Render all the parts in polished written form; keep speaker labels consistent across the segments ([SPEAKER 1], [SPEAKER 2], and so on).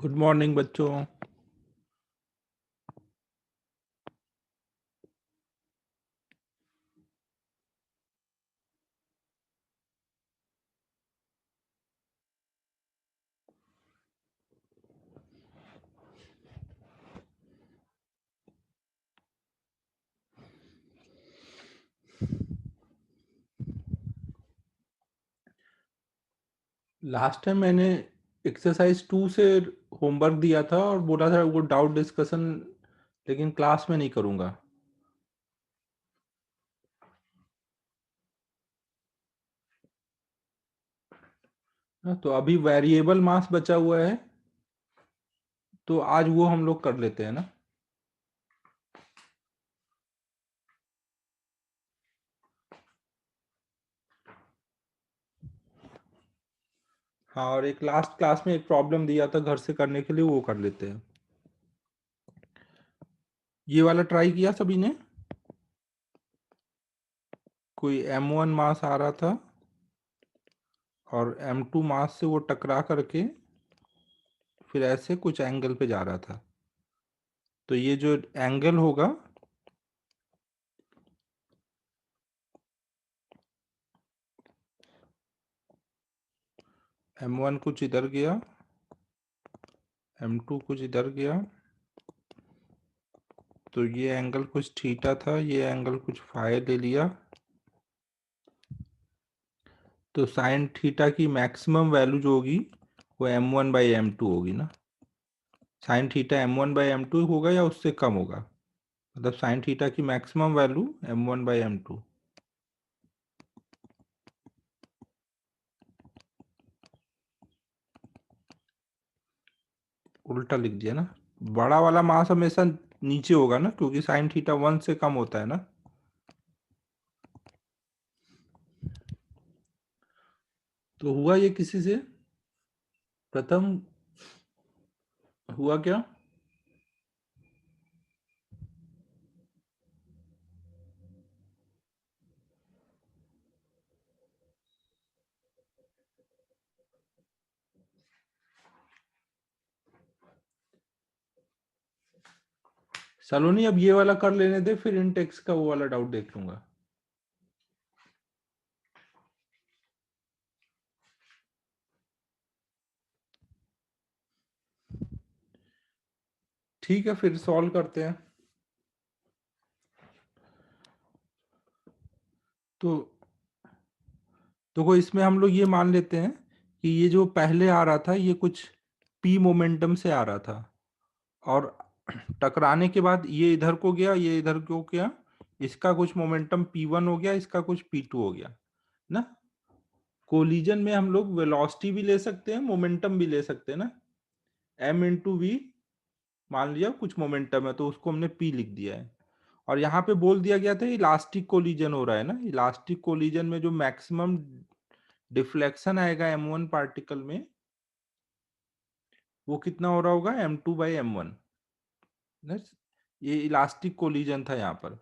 [SPEAKER 1] Good morning बच्चों। Last time मैंने exercise 2 से होमवर्क दिया था और बोला था वो डाउट डिस्कशन, लेकिन क्लास में नहीं करूंगा। तो अभी वेरिएबल मास बचा हुआ है, तो आज वो हम लोग कर लेते हैं ना। हाँ, और एक लास्ट क्लास में एक प्रॉब्लम दिया था घर से करने के लिए, वो कर लेते हैं। ये वाला ट्राई किया सभी ने? कोई m1 मास आ रहा था और m2 मास से वो टकरा करके फिर ऐसे कुछ एंगल पे जा रहा था। तो ये जो एंगल होगा, m1 कुछ इधर गया, m2 कुछ इधर गया, तो ये एंगल कुछ थीटा था, ये एंगल कुछ फाई ले लिया। तो साइन थीटा की मैक्सिमम वैल्यू जो होगी वो m1/m2 होगी ना। साइन थीटा m1/m2 होगा या उससे कम होगा? मतलब साइन थीटा की मैक्सिमम वैल्यू m1/m2। उल्टा लिख दिया ना। बड़ा वाला मास हमेशा नीचे होगा ना, क्योंकि साइन थीटा 1 से कम होता है ना। तो हुआ ये किसी से प्रथम हुआ क्या? सलोनी, अब ये वाला कर लेने दे, फिर इन टेक्स्ट का वो वाला डाउट देख लूंगा। ठीक है, फिर सॉल्व करते हैं। तो देखो, इसमें हम लोग ये मान लेते हैं कि ये जो पहले आ रहा था ये कुछ p मोमेंटम से आ रहा था, और टकराने के बाद ये इधर को गया, ये इधर को गया, इसका कुछ मोमेंटम p1 हो गया, इसका कुछ p2 हो गया ना। कोलिजन में हम लोग वेलोसिटी भी ले सकते हैं, मोमेंटम भी ले सकते हैं ना। m इंटू वी, मान लिया कुछ मोमेंटम है तो उसको हमने p लिख दिया है। और यहाँ पे बोल दिया गया था इलास्टिक कोलिजन हो रहा है ना। इलास्टिक कोलिजन में जो मैक्सिमम डिफ्लेक्शन आएगा m1 पार्टिकल में, वो कितना हो रहा होगा? m2/m1। ये इलास्टिक कोलिजन था यहाँ पर।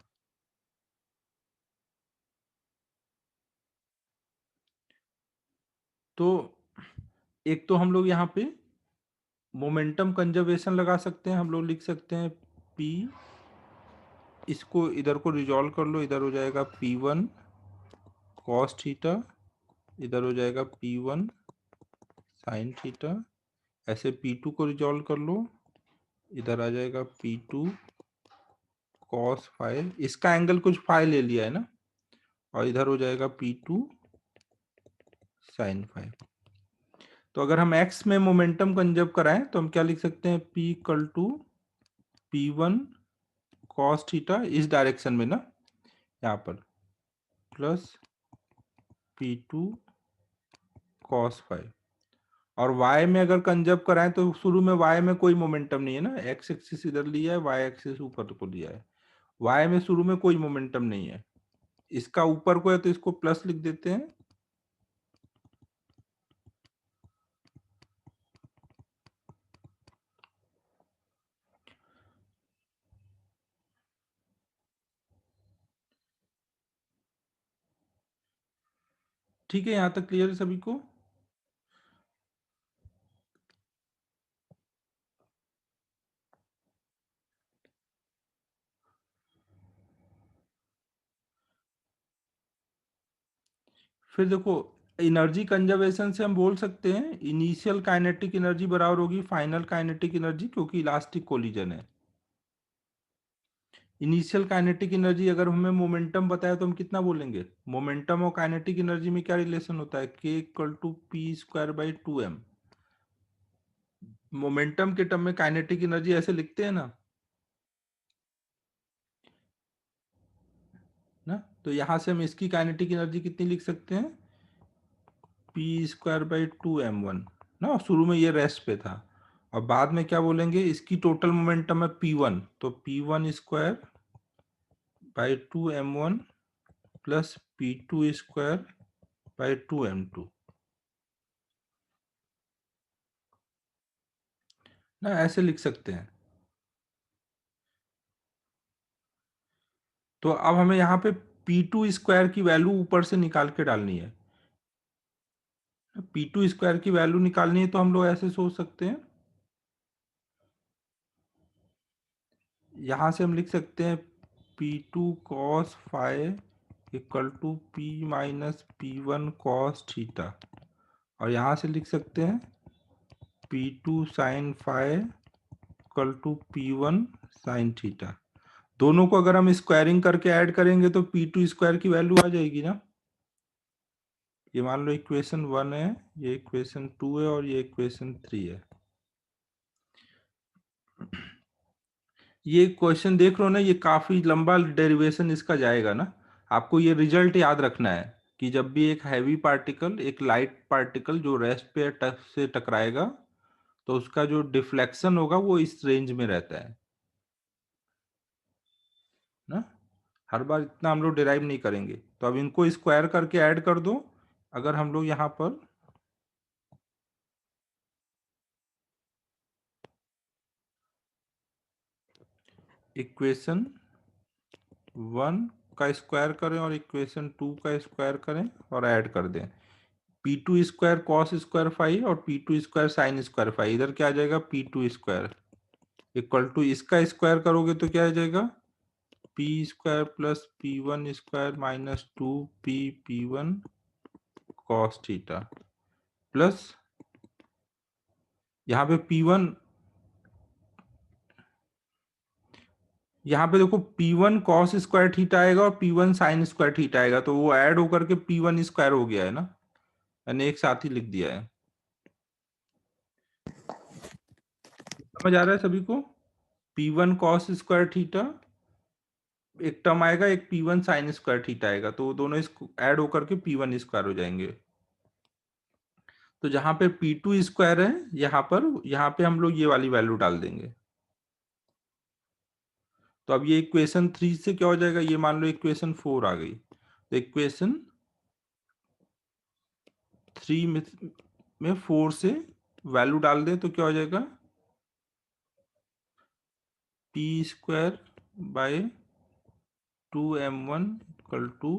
[SPEAKER 1] तो एक तो हम लोग यहाँ पे मोमेंटम कंजर्वेशन लगा सकते हैं। हम लोग लिख सकते हैं p, इसको इधर को रिजॉल्व कर लो, इधर हो जाएगा p1 cos थीटा, इधर हो जाएगा p1 sin थीटा। ऐसे p2 को रिजॉल्व कर लो, इधर आ जाएगा p2 cos फाई, इसका एंगल कुछ फाई ले लिया है ना, और इधर हो जाएगा p2 sin फाई। तो अगर हम x में मोमेंटम कंजर्व कराएं तो हम क्या लिख सकते हैं? p equal to p1 cos theta, इस डायरेक्शन में ना, यहाँ पर, प्लस p2 cos फाई। और y में अगर कंजर्व कराएं तो शुरू में y में कोई मोमेंटम नहीं है ना, x एक्सिस इधर लिया है, y एक्सिस ऊपर को लिया है। y में शुरू में कोई मोमेंटम नहीं है, इसका ऊपर को है तो इसको प्लस लिख देते हैं। ठीक है, यहाँ तक क्लियर है सभी को? फिर देखो एनर्जी कंजर्वेशन से हम बोल सकते हैं इनिशियल काइनेटिक एनर्जी बराबर होगी फाइनल काइनेटिक एनर्जी, क्योंकि इलास्टिक कोलिजन है। इनिशियल काइनेटिक एनर्जी अगर हमें मोमेंटम बताया तो हम कितना बोलेंगे, मोमेंटम और काइनेटिक एनर्जी में क्या रिलेशन होता है, k equal to P square by 2m। Momentum के टर्म में काइनेटिक एनर्जी ऐसे लिखते हैं ना, तो यहां से हम इसकी काइनेटिक एनर्जी कितनी लिख सकते हैं, पी स्क्वायर बाई 2m1 ना, शुरू में ये रेस्ट पे था। और बाद में क्या बोलेंगे, इसकी टोटल मोमेंटम है p1, तो p1 square by 2m1 plus p2 square by 2m2 ना, ऐसे लिख सकते हैं। तो अब हमें यहाँ पे p2 स्क्वायर की वैल्यू ऊपर से निकाल के डालनी है। p2 स्क्वायर की वैल्यू निकालनी है तो हम लोग ऐसे सोच सकते हैं, यहां से हम लिख सकते हैं p2 cos phi equal to p minus p1 cos theta, और यहां से लिख सकते हैं p2 sin phi equal to p1 sin theta. दोनों को अगर हम स्क्वायरिंग करके ऐड करेंगे तो p2 स्क्वायर की वैल्यू आ जाएगी ना। ये मान लो इक्वेशन 1 है, ये इक्वेशन 2 है और ये इक्वेशन 3 है। ये क्वेश्चन देख रहे हो ना, ये काफी लंबा डेरिवेशन इसका जाएगा ना। आपको ये रिजल्ट याद रखना है कि जब भी एक हैवी पार्टिकल एक लाइट पार्टिकल जो रेस्ट पे से टकराएगा तो उसका जो डिफ्लेक्शन होगा वो इस रेंज में रहता है ना। हर बार इतना हम लोग डिराइव नहीं करेंगे, तो अब इनको स्क्वायर करके ऐड कर दो। अगर हम लोग यहाँ पर इक्वेशन 1 का स्क्वायर करें और इक्वेशन 2 का स्क्वायर करें और ऐड कर दें, p2 square cos square five और p2 square sine square five, इधर क्या आ जाएगा p2 स्क्वायर इक्वल टू इसका स्क्वायर करोगे तो क्या आ जाएगा p square plus p1 square minus 2p cos theta plus यहाँ पे p1, यहाँ पे देखो p1 कॉस स्क्वायर थीटा आएगा और p1 साइन स्क्वायर थीटा आएगा, तो वो ऐड होकर के p1 स्क्वायर हो गया है ना, मैंने एक साथ ही लिख दिया है। समझ आ रहा है सभी को, p1 कॉस स्क्वायर थीटा एक टर्म आएगा, एक p1 साइन स्क्वायर थीटा आएगा, तो वो दोनों ऐड होकर के p1 स्क्वायर हो जाएंगे। तो जहां पे p2 स्क्वायर है यहाँ पे हम लोग ये वाली वैल्यू डाल देंगे। तो अब ये इक्वेशन 3 से क्या हो जाएगा, ये मान लो इक्वेशन 4 आ गई, तो इक्वेशन 3 में 4 से वैल्यू डाल दें तो क्या हो जाएगा, p square by 2m1 equal to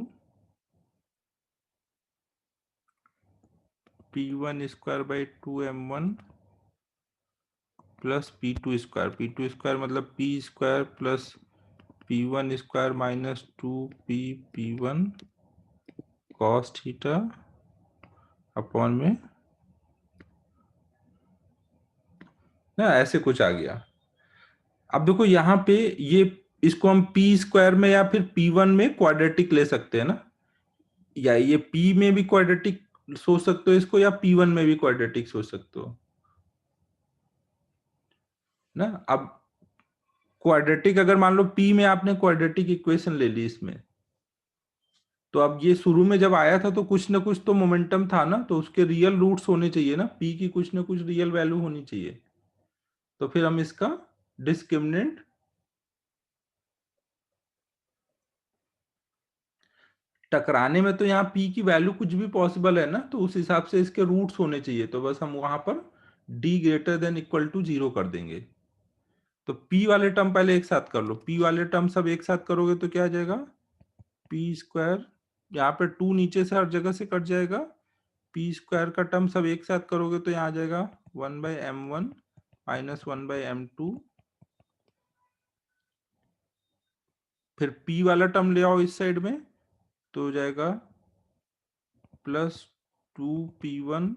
[SPEAKER 1] p1 square by 2m1 plus p2 square, p2 square मतलब p square plus p1 square minus 2p1 cos theta upon में ना, ऐसे कुछ आ गया। अब देखो यहाँ पे ये इसको हम p स्क्वायर में या फिर p1 में क्वाड्रेटिक ले सकते हैं ना, या ये p में भी क्वाड्रेटिक सोच सकते हो इसको, या p1 में भी क्वाड्रेटिक सोच सकते हो ना। अब क्वाड्रेटिक अगर मान लो p में आपने क्वाड्रेटिक इक्वेशन ले ली इसमें, तो अब ये शुरू में जब आया था तो कुछ ना कुछ तो मोमेंटम था ना, तो उसके रियल रूट्स होने चाहिए ना, p की कुछ ना कुछ रियल वैल्यू होनी चाहिए। तो फिर हम इसका डिस्क्रिमिनेंट, टकराने में तो यहाँ p की वैल्यू कुछ भी पॉसिबल है ना, तो उस हिसाब से इसके रूट्स होने चाहिए, तो बस हम वहां पर d greater than equal to 0 कर देंगे। तो p वाले टर्म पहले एक साथ कर लो, p वाले टर्म सब एक साथ करोगे तो क्या आ जाएगा, p स्क्वायर, यहाँ पे 2 नीचे से हर जगह से कट जाएगा, p स्क्वायर का टर्म सब एक साथ करोगे तो यहाँ आ जाएगा 1/m1 माइनस 1/m2, फिर p वाला टर्म ले आओ इस साइड में तो हो जाएगा plus 2p1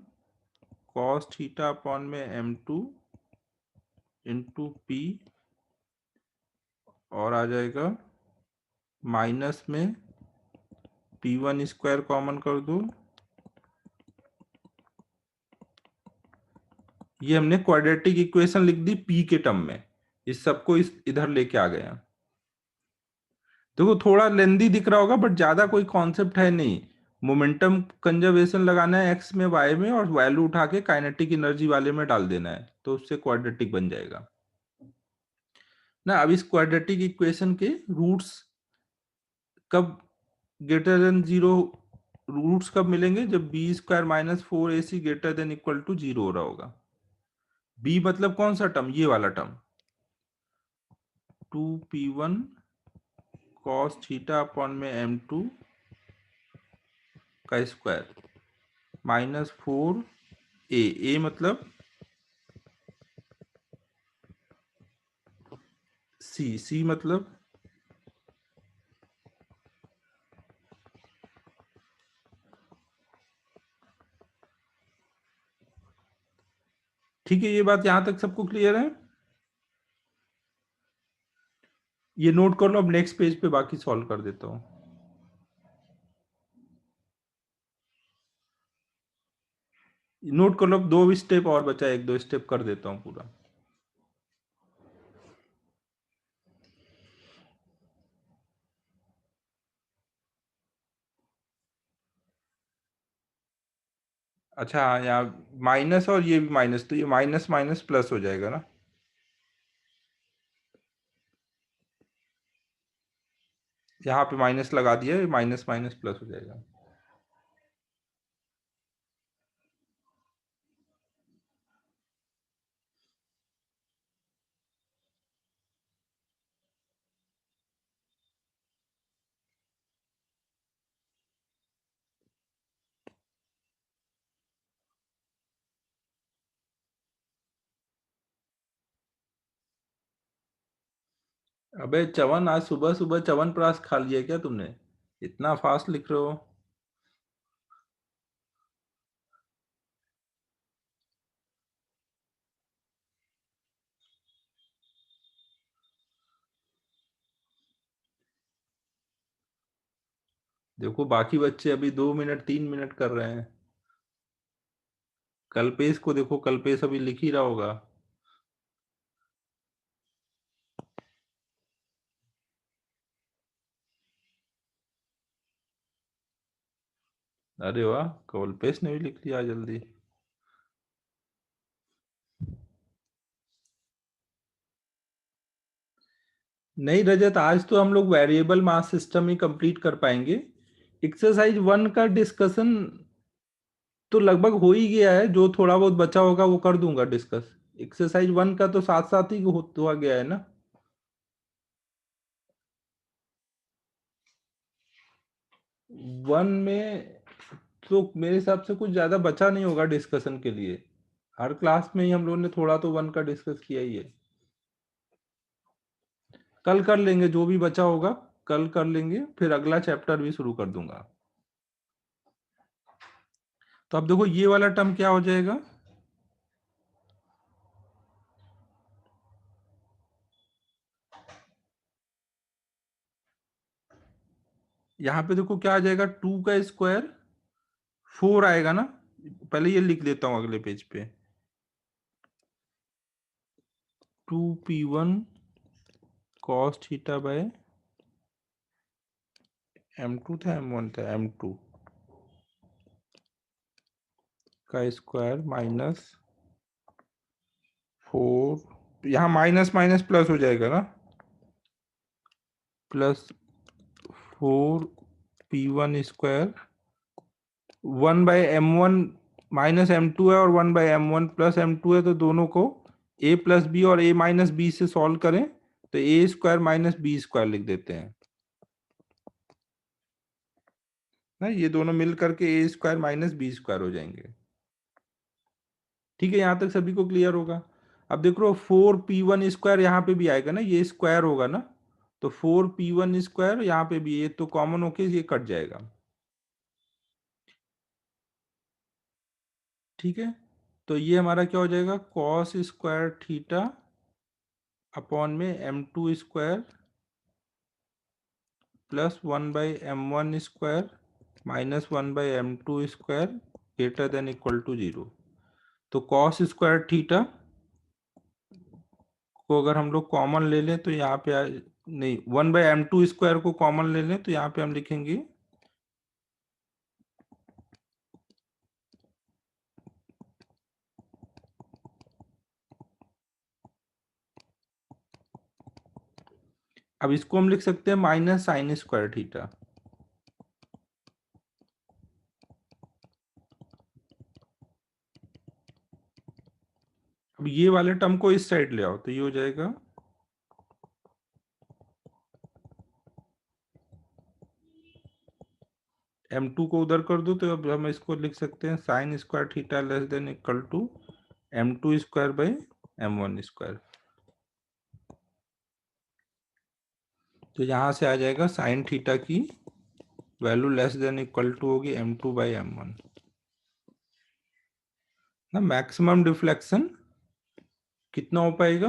[SPEAKER 1] cos theta upon में m2 इंटू पी, और आ जाएगा माइनस में p1 स्क्वायर कॉमन कर दो। ये हमने क्वाड्रेटिक इक्वेशन लिख दी p के टर्म में, इस सबको इधर लेके आ गए। देखो थोड़ा लेंदी दिख रहा होगा बट ज्यादा कोई कॉन्सेप्ट है नहीं। मोमेंटम कंजर्वेशन लगाना है एक्स में वाई में, और वैल्यू उठा के काइनेटिक एनर्जी वाले में डाल देना है, तो उससे क्वाड्रेटिक बन जाएगा ना। अब इस क्वाड्रेटिक इक्वेशन के रूट्स कब ग्रेटर देन जीरो, रूट्स कब मिलेंगे जब B square minus 4ac greater than equal to zero हो रहा होगा। बी मतलब कौन सा टर्म, ये वाला term 2p1 cos theta upon में m2 का स्क्वायर माइनस 4a मतलब सी मतलब ठीक है। ये बात यहां तक सबको क्लियर है? ये नोट कर लो, अब नेक्स्ट पेज पे बाकी सॉल्व कर देता हूं। नोट कर लो, अब 2 स्टेप और बचा है, 1-2 स्टेप कर देता हूं पूरा। अच्छा यहाँ माइनस और ये भी माइनस, तो ये माइनस माइनस प्लस हो जाएगा ना। यहाँ पे माइनस लगा दिया, माइनस माइनस प्लस हो जाएगा। अबे चवन, आज सुबह सुबह च्यवनप्राश खा लिया क्या तुमने? इतना फास्ट लिख रहे हो। देखो बाकी बच्चे अभी 2 मिनट 3 मिनट कर रहे हैं। कल्पेश को देखो, कल्पेश अभी लिख ही रहा होगा। अरे वाह, कल्पेश ने भी लिख लिया जल्दी। नहीं रजत, आज तो हम लोग वेरिएबल मास सिस्टम ही कंप्लीट कर पाएंगे। एक्सरसाइज 1 का डिस्कशन तो लगभग हो ही गया है, जो थोड़ा बहुत बचा होगा वो कर दूंगा डिस्कस। एक्सरसाइज 1 का तो साथ साथ ही हुआ गया है ना। 1 में तो मेरे हिसाब से कुछ ज्यादा बचा नहीं होगा डिस्कशन के लिए। हर क्लास में ही हम लोगों ने थोड़ा तो 1 का डिस्कस किया ही है। कल कर लेंगे जो भी बचा होगा, कल कर लेंगे, फिर अगला चैप्टर भी शुरू कर दूंगा। तो अब देखो ये वाला टर्म क्या हो जाएगा, यहाँ पे देखो क्या आ जाएगा, 2 का स्क्वायर 4 आएगा ना। पहले ये लिख देता हूँ अगले पेज पे, 2p1 cos theta by m2 था m1 था m2 का स्क्वायर माइनस 4, यहाँ माइनस माइनस प्लस हो जाएगा ना, plus 4p1 square 1/m1 minus m2 है, और 1/m1 प्लस m2 है, तो दोनों को a प्लस बी और a माइनस बी से सॉल्व करें तो a square minus B square लिख देते हैं ना। ये दोनों मिल करके a square minus B square हो जाएंगे। ठीक है, यहां तक सभी को क्लियर होगा। अब देख लो 4p1 स्क्वायर यहाँ पे भी आएगा ना, ये स्क्वायर होगा ना, तो 4p1 स्क्वायर यहाँ पे भी, ये तो कॉमन होके ये कट जाएगा। ठीक है, तो ये हमारा क्या हो जाएगा, कॉस स्क्वायर थीटा अपॉन में m2 square plus 1/m1 square minus 1/m2 square greater than equal to 0। तो कॉस स्क्वायर थीटा को अगर हम लोग कॉमन ले लें तो यहाँ पे नहीं, 1/m2 स्क्वायर को कॉमन ले लें तो यहाँ पे हम लिखेंगे अब इसको हम लिख सकते हैं माइनस साइन स्क्वायर थीटा। अब ये वाले टर्म को इस साइड ले आओ तो ये हो जाएगा m2 को उधर कर दो तो अब हम इसको लिख सकते हैं sine square theta less than equal to m2 square by m1 square. तो यहाँ से आ जाएगा साइन थीटा की value less than equal to होगी m2 बाई m1 ना। मैक्सिमम डिफ्लेक्शन कितना हो पाएगा,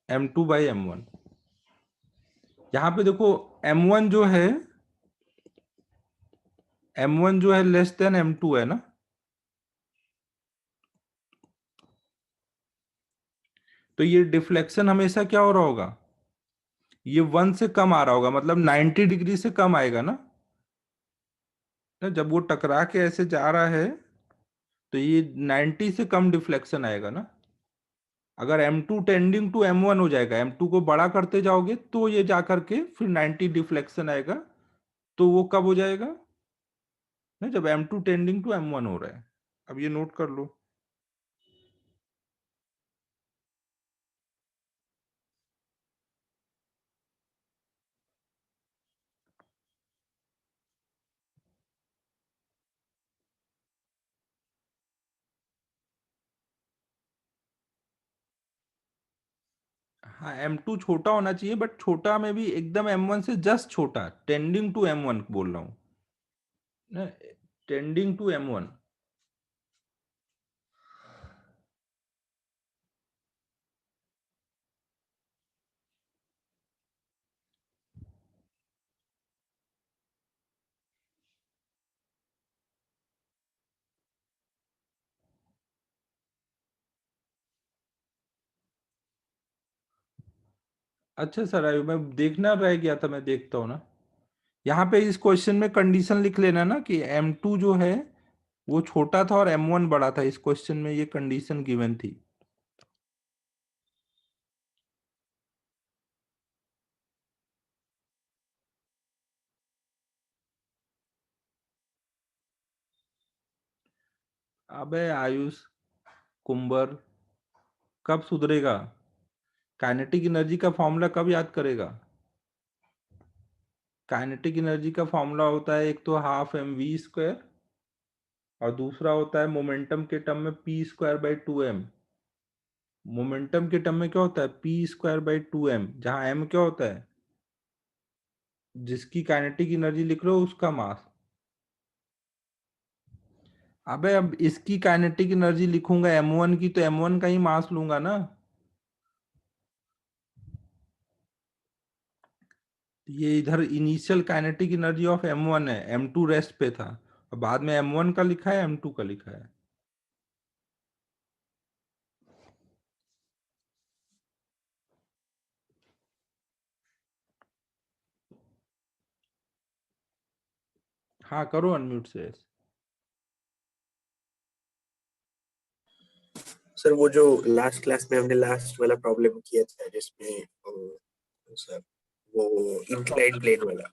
[SPEAKER 1] m2 बाई m1। यहाँ पे देखो m1 जो है लेस देन m2 है ना, तो ये डिफ्लेक्शन हमेशा क्या हो रहा होगा, ये 1 से कम आ रहा होगा, मतलब 90 डिग्री से कम आएगा ना। जब वो टकरा के ऐसे जा रहा है तो ये 90 से कम डिफ्लेक्शन आएगा ना। अगर m2 टेंडिंग टू m1 हो जाएगा, m2 को बड़ा करते जाओगे तो ये जा करके फिर 90 डिफ्लेक्शन आएगा। तो वो कब हो जाएगा ना, जब m2 टेंडिंग टू m1 हो रहा है। अब ये नोट कर लो। हाँ, m2 छोटा होना चाहिए, बट छोटा में भी एकदम m1 से जस्ट छोटा, टेंडिंग टू m1 बोल रहा हूँ ना, टेंडिंग टू m1। अच्छा सर, अभी मैं देखना रह गया था, मैं देखता हूँ ना। यहाँ पे इस क्वेश्चन में कंडीशन लिख लेना ना कि m2 जो है वो छोटा था और m1 बड़ा था। इस क्वेश्चन में ये कंडीशन गिवन थी। अबे आयुष कुंबर, कब सुधरेगा? काइनेटिक एनर्जी का फॉर्मूला कब याद करेगा? काइनेटिक एनर्जी का फॉर्मूला होता है एक तो हाफ mv² और दूसरा होता है मोमेंटम के टर्म में p²/2m। मोमेंटम के टर्म में क्या होता है, p²/2m, जहां m क्या होता है, जिसकी काइनेटिक एनर्जी लिख रहे हो उसका मास। अबे अब इसकी काइनेटिक एनर्जी लिखूंगा m1 की, तो m1 का ही मास लूंगा ना। ये इधर initial kinetic energy of m1 है, m2 रेस्ट पे था और बाद में m1 का लिखा है, m2 का लिखा है। हाँ करो अनम्यूट से।
[SPEAKER 2] सर वो जो लास्ट क्लास में हमने लास्ट वाला प्रॉब्लम किया था जिसमें सर वो इंक्लाइंड प्लेन वाला,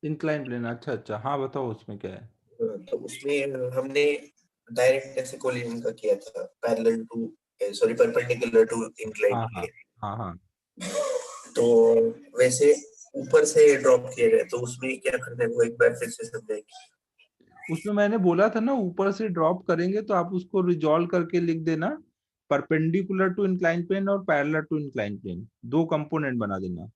[SPEAKER 1] इंक्लाइन प्लेन, अच्छा अच्छा, हाँ बताओ उसमें क्या है।
[SPEAKER 2] तो उसमें हमने डायरेक्ट ऐसे कोलिजन का किया था, parallel to sorry perpendicular to inclined
[SPEAKER 1] हाँ हाँ
[SPEAKER 2] प्लेन।
[SPEAKER 1] हाँ हाँ।
[SPEAKER 2] तो वैसे ऊपर से ड्रॉप किया गया, तो उसमें क्या करना है वो एक बार फिर से समझाएंगे।
[SPEAKER 1] उसमें मैंने बोला था ना, ऊपर से ड्रॉप करेंगे तो आप उसको रिजॉल्व करके लिख देना, परपेंडिकुलर टू इंक्लाइन प्लेन और पैरेलल टू इंक्लाइन प्लेन, दो कंपोनेंट बना देना।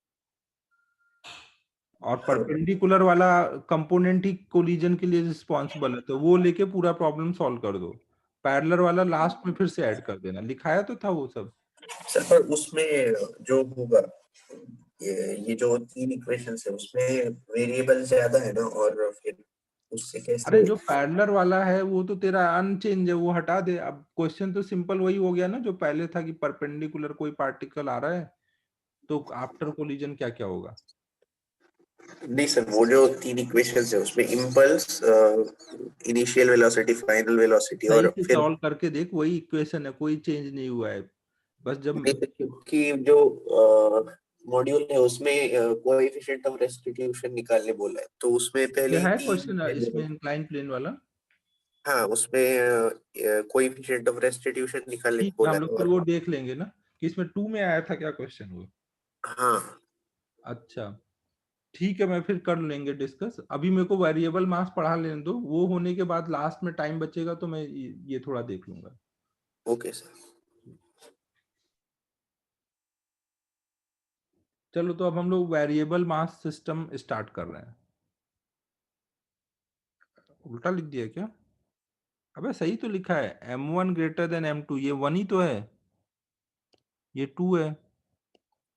[SPEAKER 1] और परपेंडिकुलर वाला कंपोनेंट ही कोलिजन के लिए रिस्पॉन्सिबल है, तो वो लेके पूरा प्रॉब्लम सॉल्व कर दो। पैरेलल वाला लास्ट में फिर से ऐड कर देना, लिखाया तो था वो सब।
[SPEAKER 2] सर पर उसमें जो होगा, ये जो 3 इक्वेशंस है उसमें वेरिएबल ज्यादा है ना, और फिर उससे
[SPEAKER 1] अरे
[SPEAKER 2] कैसे?
[SPEAKER 1] जो पैरेलल वाला है वो तो तेरा अनचेंज है, वो हटा दे। अब क्वेश्चन तो सिंपल वही हो गया ना जो पहले था, कि परपेंडिकुलर कोई पार्टिकल आ रहा है तो आफ्टर कोलिजन क्या क्या होगा।
[SPEAKER 2] नहीं सर, वो जो 3 इक्वेशंस है उसमें impulse, initial velocity, final velocity,
[SPEAKER 1] सही
[SPEAKER 2] और
[SPEAKER 1] से
[SPEAKER 2] फिर
[SPEAKER 1] सॉल्व करके देख, वही इक्वेशन है, कोई चेंज नहीं हुआ है। बस जब
[SPEAKER 2] क्योंकि जो मॉड्यूल है उसमें कोएफिशिएंट ऑफ रेस्टिट्यूशन निकालने बोला है, तो उसमें पहले
[SPEAKER 1] ये
[SPEAKER 2] ही
[SPEAKER 1] है
[SPEAKER 2] 3
[SPEAKER 1] क्वेश्चन इसमें
[SPEAKER 2] वेरिएबल।
[SPEAKER 1] इंक्लाइन प्लेन वाला।
[SPEAKER 2] हाँ, उसमें कोएफिशिएंट ऑफ रेस्टिट्यूशन निकालने को
[SPEAKER 1] ठीक है,
[SPEAKER 2] बोला
[SPEAKER 1] हम
[SPEAKER 2] है,
[SPEAKER 1] लोग फिर
[SPEAKER 2] और
[SPEAKER 1] वो देख लेंगे ना कि इसमें 2 में आया था क्या क्वेश्चन वो।
[SPEAKER 2] हाँ।
[SPEAKER 1] अच्छा ठीक है, मैं फिर कर लेंगे डिस्कस। अभी मेरे को वेरिएबल मास पढ़ा लेने दो, वो होने के बाद लास्ट में टाइम बचेगा तो मैं ये थोड़ा देख लूंगा।
[SPEAKER 2] Okay sir.
[SPEAKER 1] चलो तो अब हम लोग वेरिएबल मास सिस्टम स्टार्ट कर रहे हैं। उल्टा लिख दिया क्या? अबे सही तो लिखा है, m1 ग्रेटर देन m2, ये 1 ही तो है, ये 2 है।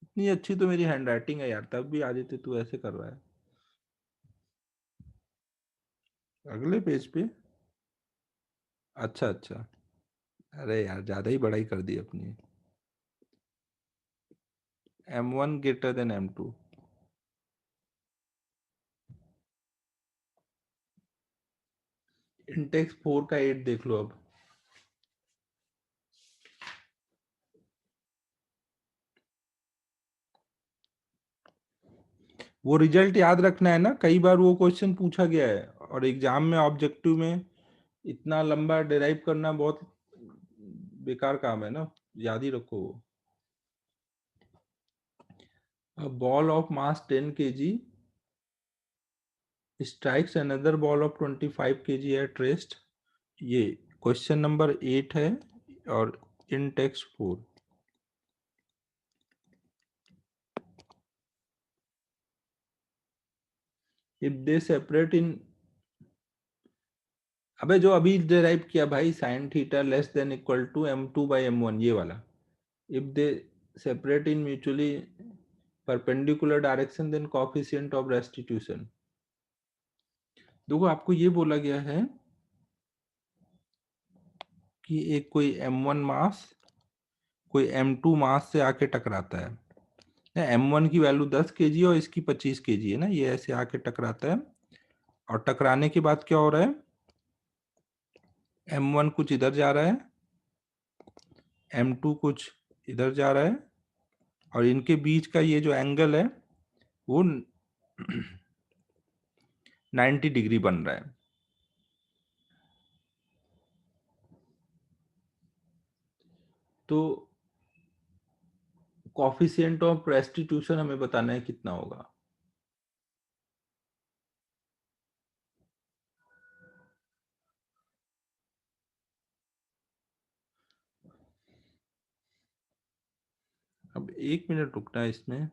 [SPEAKER 1] इतनी अच्छी तो मेरी हैंड राइटिंग है यार, तब भी आदित्य तू ऐसे कर रहा है। अगले पेज पे। अच्छा अच्छा, अरे यार ज्यादा ही बड़ाई कर दी अपनी। m1 greater than m2। Intex 4 का 8 देख लो अब। वो रिजल्ट याद रखना है ना, कई बार वो क्वेश्चन पूछा गया है और एग्जाम में ऑब्जेक्टिव में इतना लंबा डिराइव करना बहुत बेकार काम है ना, याद ही रखो वो। A ball of mass 10 kg strikes another ball of 25 kg at rest। ये क्वेश्चन नंबर 8 है और in text 4। If they separate in, अबे जो अभी डिराइव किया भाई, sine theta less than equal to m2 by m1, ये वाला। If they separate in mutually perpendicular direction then coefficient of restitution. देखो आपको ये बोला गया है कि एक कोई m1 मास कोई m2 मास से आके टकराता है। m1 की वैल्यू 10 केजी और इसकी 25 केजी है ना, ये ऐसे आके टकराता है। और टकराने के बाद क्या हो रहा है, m1 कुछ इधर जा रहा है, m2 कुछ इधर जा रहा है, और इनके बीच का ये जो एंगल है वो 90 डिग्री बन रहा है। तो कॉफिशिएंट ऑफ रेस्टिट्यूशन हमें बताना है कितना होगा। अब 1 मिनट रुकना है इसमें।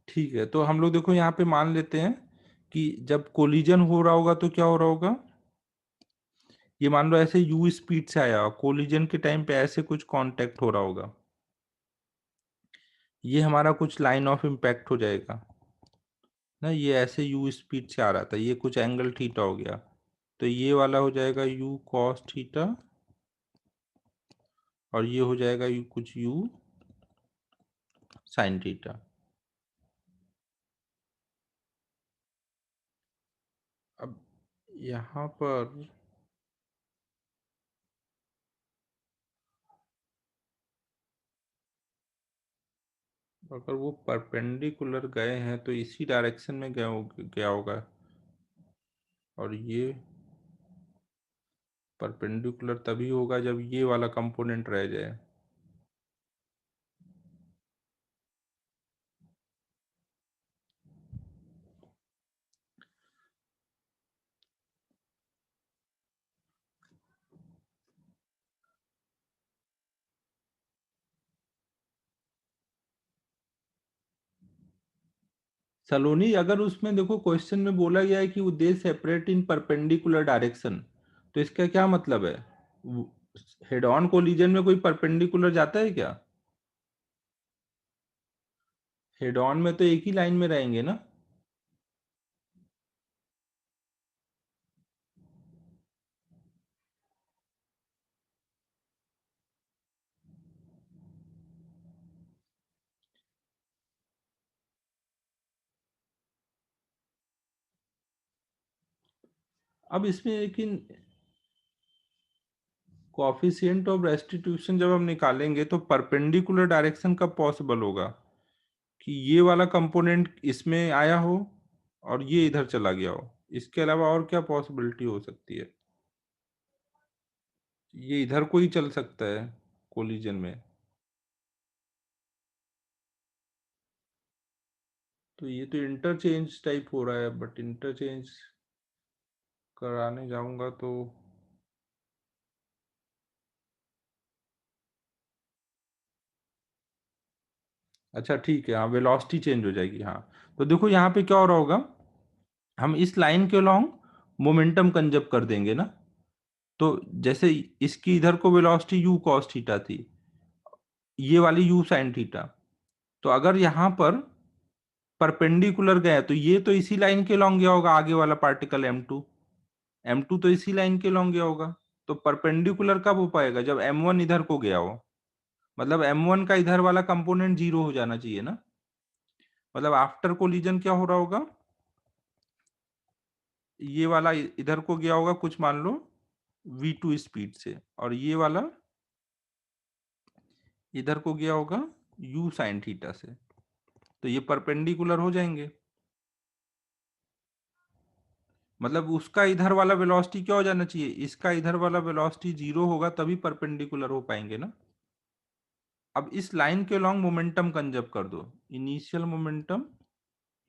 [SPEAKER 1] ठीक है, तो हम लोग देखो यहाँ पे मान लेते हैं कि जब कोलिजन हो रहा होगा तो क्या हो रहा होगा। ये मान लो ऐसे u स्पीड से आया, कोलिजन के टाइम पे ऐसे कुछ कांटेक्ट हो रहा होगा, ये हमारा कुछ लाइन ऑफ इम्पैक्ट हो जाएगा ना। ये ऐसे u स्पीड से आ रहा था, ये कुछ एंगल थीटा हो गया, तो ये वाला हो जाएगा u cos थीटा, और ये हो जाएगा कुछ u sin थीटा। अब यहाँ पर अगर वो परपेंडिकुलर गए हैं तो इसी डायरेक्शन में गया होगा, और ये परपेंडिकुलर तभी होगा जब ये वाला कंपोनेंट रह जाए। सलोनी, अगर उसमें देखो क्वेश्चन में बोला गया है कि दे सेपरेट इन परपेंडिकुलर डायरेक्शन, तो इसका क्या मतलब है? हेड ऑन कोलिजन में कोई परपेंडिकुलर जाता है क्या? हेड ऑन में तो एक ही लाइन में रहेंगे ना। अब इसमें लेकिन कोएफिशिएंट ऑफ रेस्टिट्यूशन जब हम निकालेंगे तो परपेंडिकुलर डायरेक्शन कब पॉसिबल होगा? कि ये वाला कंपोनेंट इसमें आया हो और ये इधर चला गया हो। इसके अलावा और क्या पॉसिबिलिटी हो सकती है? ये इधर को ही चल सकता है कोलिजन में। तो ये तो इंटरचेंज टाइप हो रहा है, बट इंटरचेंज कराने जाऊंगा तो अच्छा ठीक है, हाँ वेलोसिटी चेंज हो जाएगी। हाँ, तो देखो यहाँ पे क्या हो रहा होगा, हम इस लाइन के लॉन्ग मोमेंटम कंजर्व कर देंगे ना। तो जैसे इसकी इधर को वेलोसिटी यू कॉस थीटा थी, ये वाली यू साइन थीटा, तो अगर यहाँ पर परपेंडिकुलर गया तो ये तो इसी लाइन के लॉन्ग गया होगा, आगे वाला पार्टिकल M2, M2 तो इसी लाइन के लॉन्ग गया होगा। तो परपेंडिकुलर कब हो पाएगा? जब M1 इधर को गया हो। मतलब M1 का इधर वाला कंपोनेंट जीरो हो जाना चाहिए ना। मतलब आफ्टर कोलिजन क्या हो रहा होगा, ये वाला इधर को गया होगा कुछ मान लो v2 स्पीड से, और ये वाला इधर को गया होगा u साइन थीटा से, तो ये परपेंडिकुलर हो जाएंगे। मतलब उसका इधर वाला वेलोसिटी क्या हो जाना चाहिए, इसका इधर वाला वेलोसिटी जीरो होगा तभी परपेंडिकुलर हो पाएंगे ना। अब इस लाइन के लॉन्ग मोमेंटम कंजर्व कर दो, initial momentum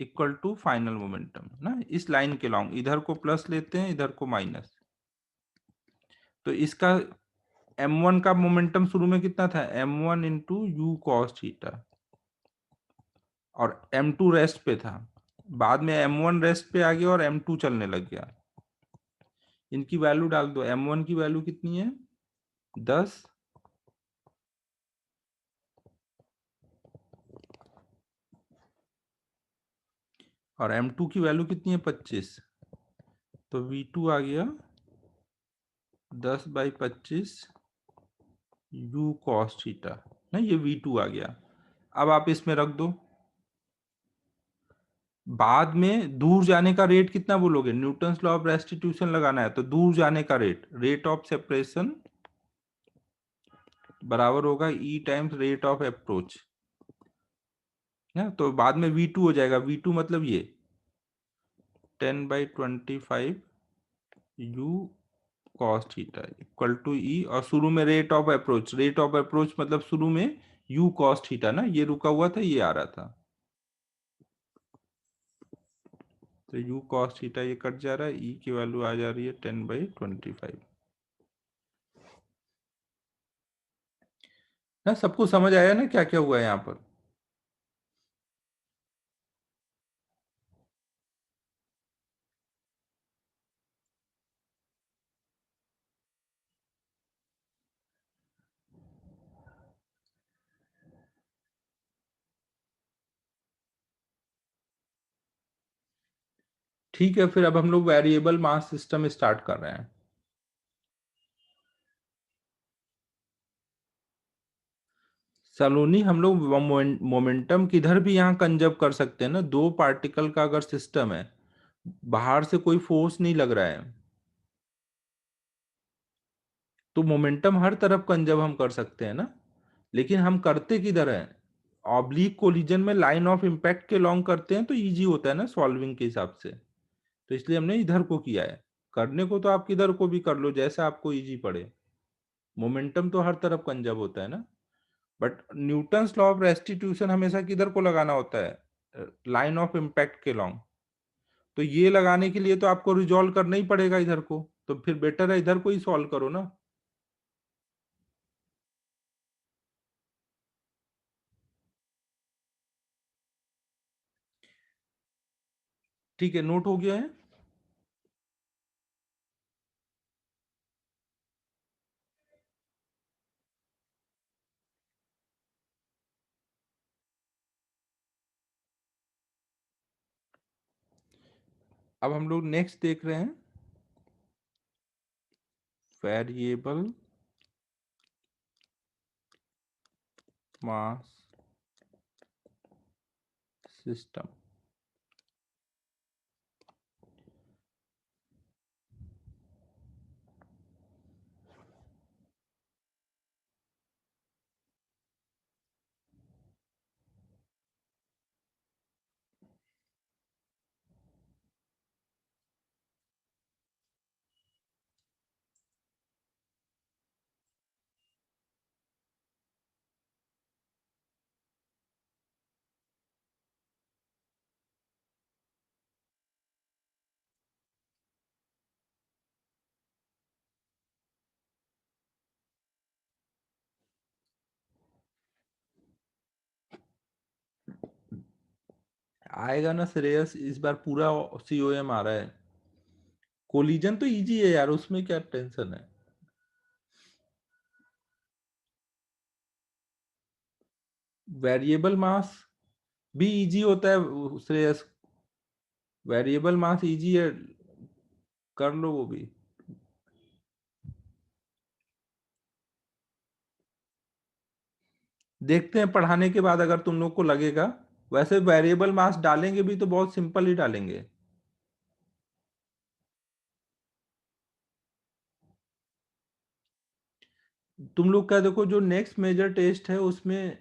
[SPEAKER 1] equal to final momentum ना। इस लाइन के लॉन्ग इधर को प्लस लेते हैं, इधर को माइनस। तो इसका m1 का मोमेंटम शुरू में कितना था, m1 into you cos theta, और m2 रेस्ट पे था। बाद में m1 रेस्ट पे आ गया और m2 चलने लग गया। इनकी वैल्यू डाल दो, m1 की वैल्यू कितनी है 10, और m2 की वैल्यू कितनी है 25। तो v2 आ गया 10/25 यू कॉस थीटा ना, ये v2 आ गया। अब आप इसमें रख दो। बाद में दूर जाने का रेट कितना बोलोगे, न्यूटन्स लॉ ऑफ रेस्टिट्यूशन लगाना है तो दूर जाने का रेट, रेट ऑफ सेपरेशन बराबर होगा ई टाइम्स रेट ऑफ अप्रोच है। तो बाद में v2 हो जाएगा, v2 मतलब ये 10/25 u cos theta equal to E, और शुरू में rate of approach, rate of approach मतलब शुरू में u cos थीटा ना, ये रुका हुआ था, ये आ रहा था। तो u cos थीटा ये कट जा रहा है, e की वैल्यू आ जा रही है 10/25 ना। सबको समझ आया ना क्या क्या हुआ है यहाँ पर? ठीक है, फिर अब हम लोग वेरिएबल मास सिस्टम स्टार्ट कर रहे हैं। सलोनी, हम लोग मोमेंटम किधर भी यहाँ कंजर्व कर सकते हैं ना। दो पार्टिकल का अगर सिस्टम है, बाहर से कोई फोर्स नहीं लग रहा है, तो मोमेंटम हर तरफ कंजर्व हम कर सकते हैं ना। लेकिन हम करते किधर है, ऑब्लिक कोलिजन में लाइन ऑफ इम्पैक्ट के लॉन्ग करते हैं, तो इजी होता है ना सॉल्विंग के हिसाब से। तो इसलिए हमने इधर को किया है। करने को तो आप किधर को भी कर लो, जैसा आपको इजी पड़े। मोमेंटम तो हर तरफ कंजर्व होता है ना। But Newton's law of restitution हमेशा किधर को लगाना होता है, लाइन ऑफ इम्पैक्ट के लॉन्ग। तो ये लगाने के लिए तो आपको रिजॉल्व करना ही पड़ेगा इधर को, तो फिर बेटर है इधर को ही सॉल्व करो ना। ठीक है, नोट हो गया है। अब हम लोग नेक्स्ट देख रहे हैं, वेरिएबल मास सिस्टम। आएगा ना श्रेयस, इस बार पूरा COM आ रहा है। कोलिजन तो इजी है यार, उसमें क्या टेंशन है। वेरिएबल मास भी इजी होता है श्रेयस, वेरिएबल मास इजी है, कर लो वो भी। देखते हैं पढ़ाने के बाद अगर तुम लोग को लगेगा। वैसे वेरिएबल मास डालेंगे भी तो बहुत सिंपल ही डालेंगे। तुम लोग का देखो, जो नेक्स्ट मेजर टेस्ट है उसमें,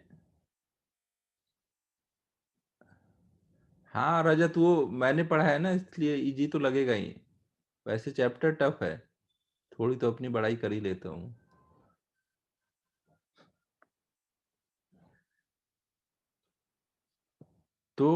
[SPEAKER 1] हाँ रजत, वो मैंने पढ़ा है ना, इसलिए इजी तो लगेगा ही। वैसे चैप्टर टफ है, थोड़ी तो अपनी बड़ाई कर ही लेता हूँ। तो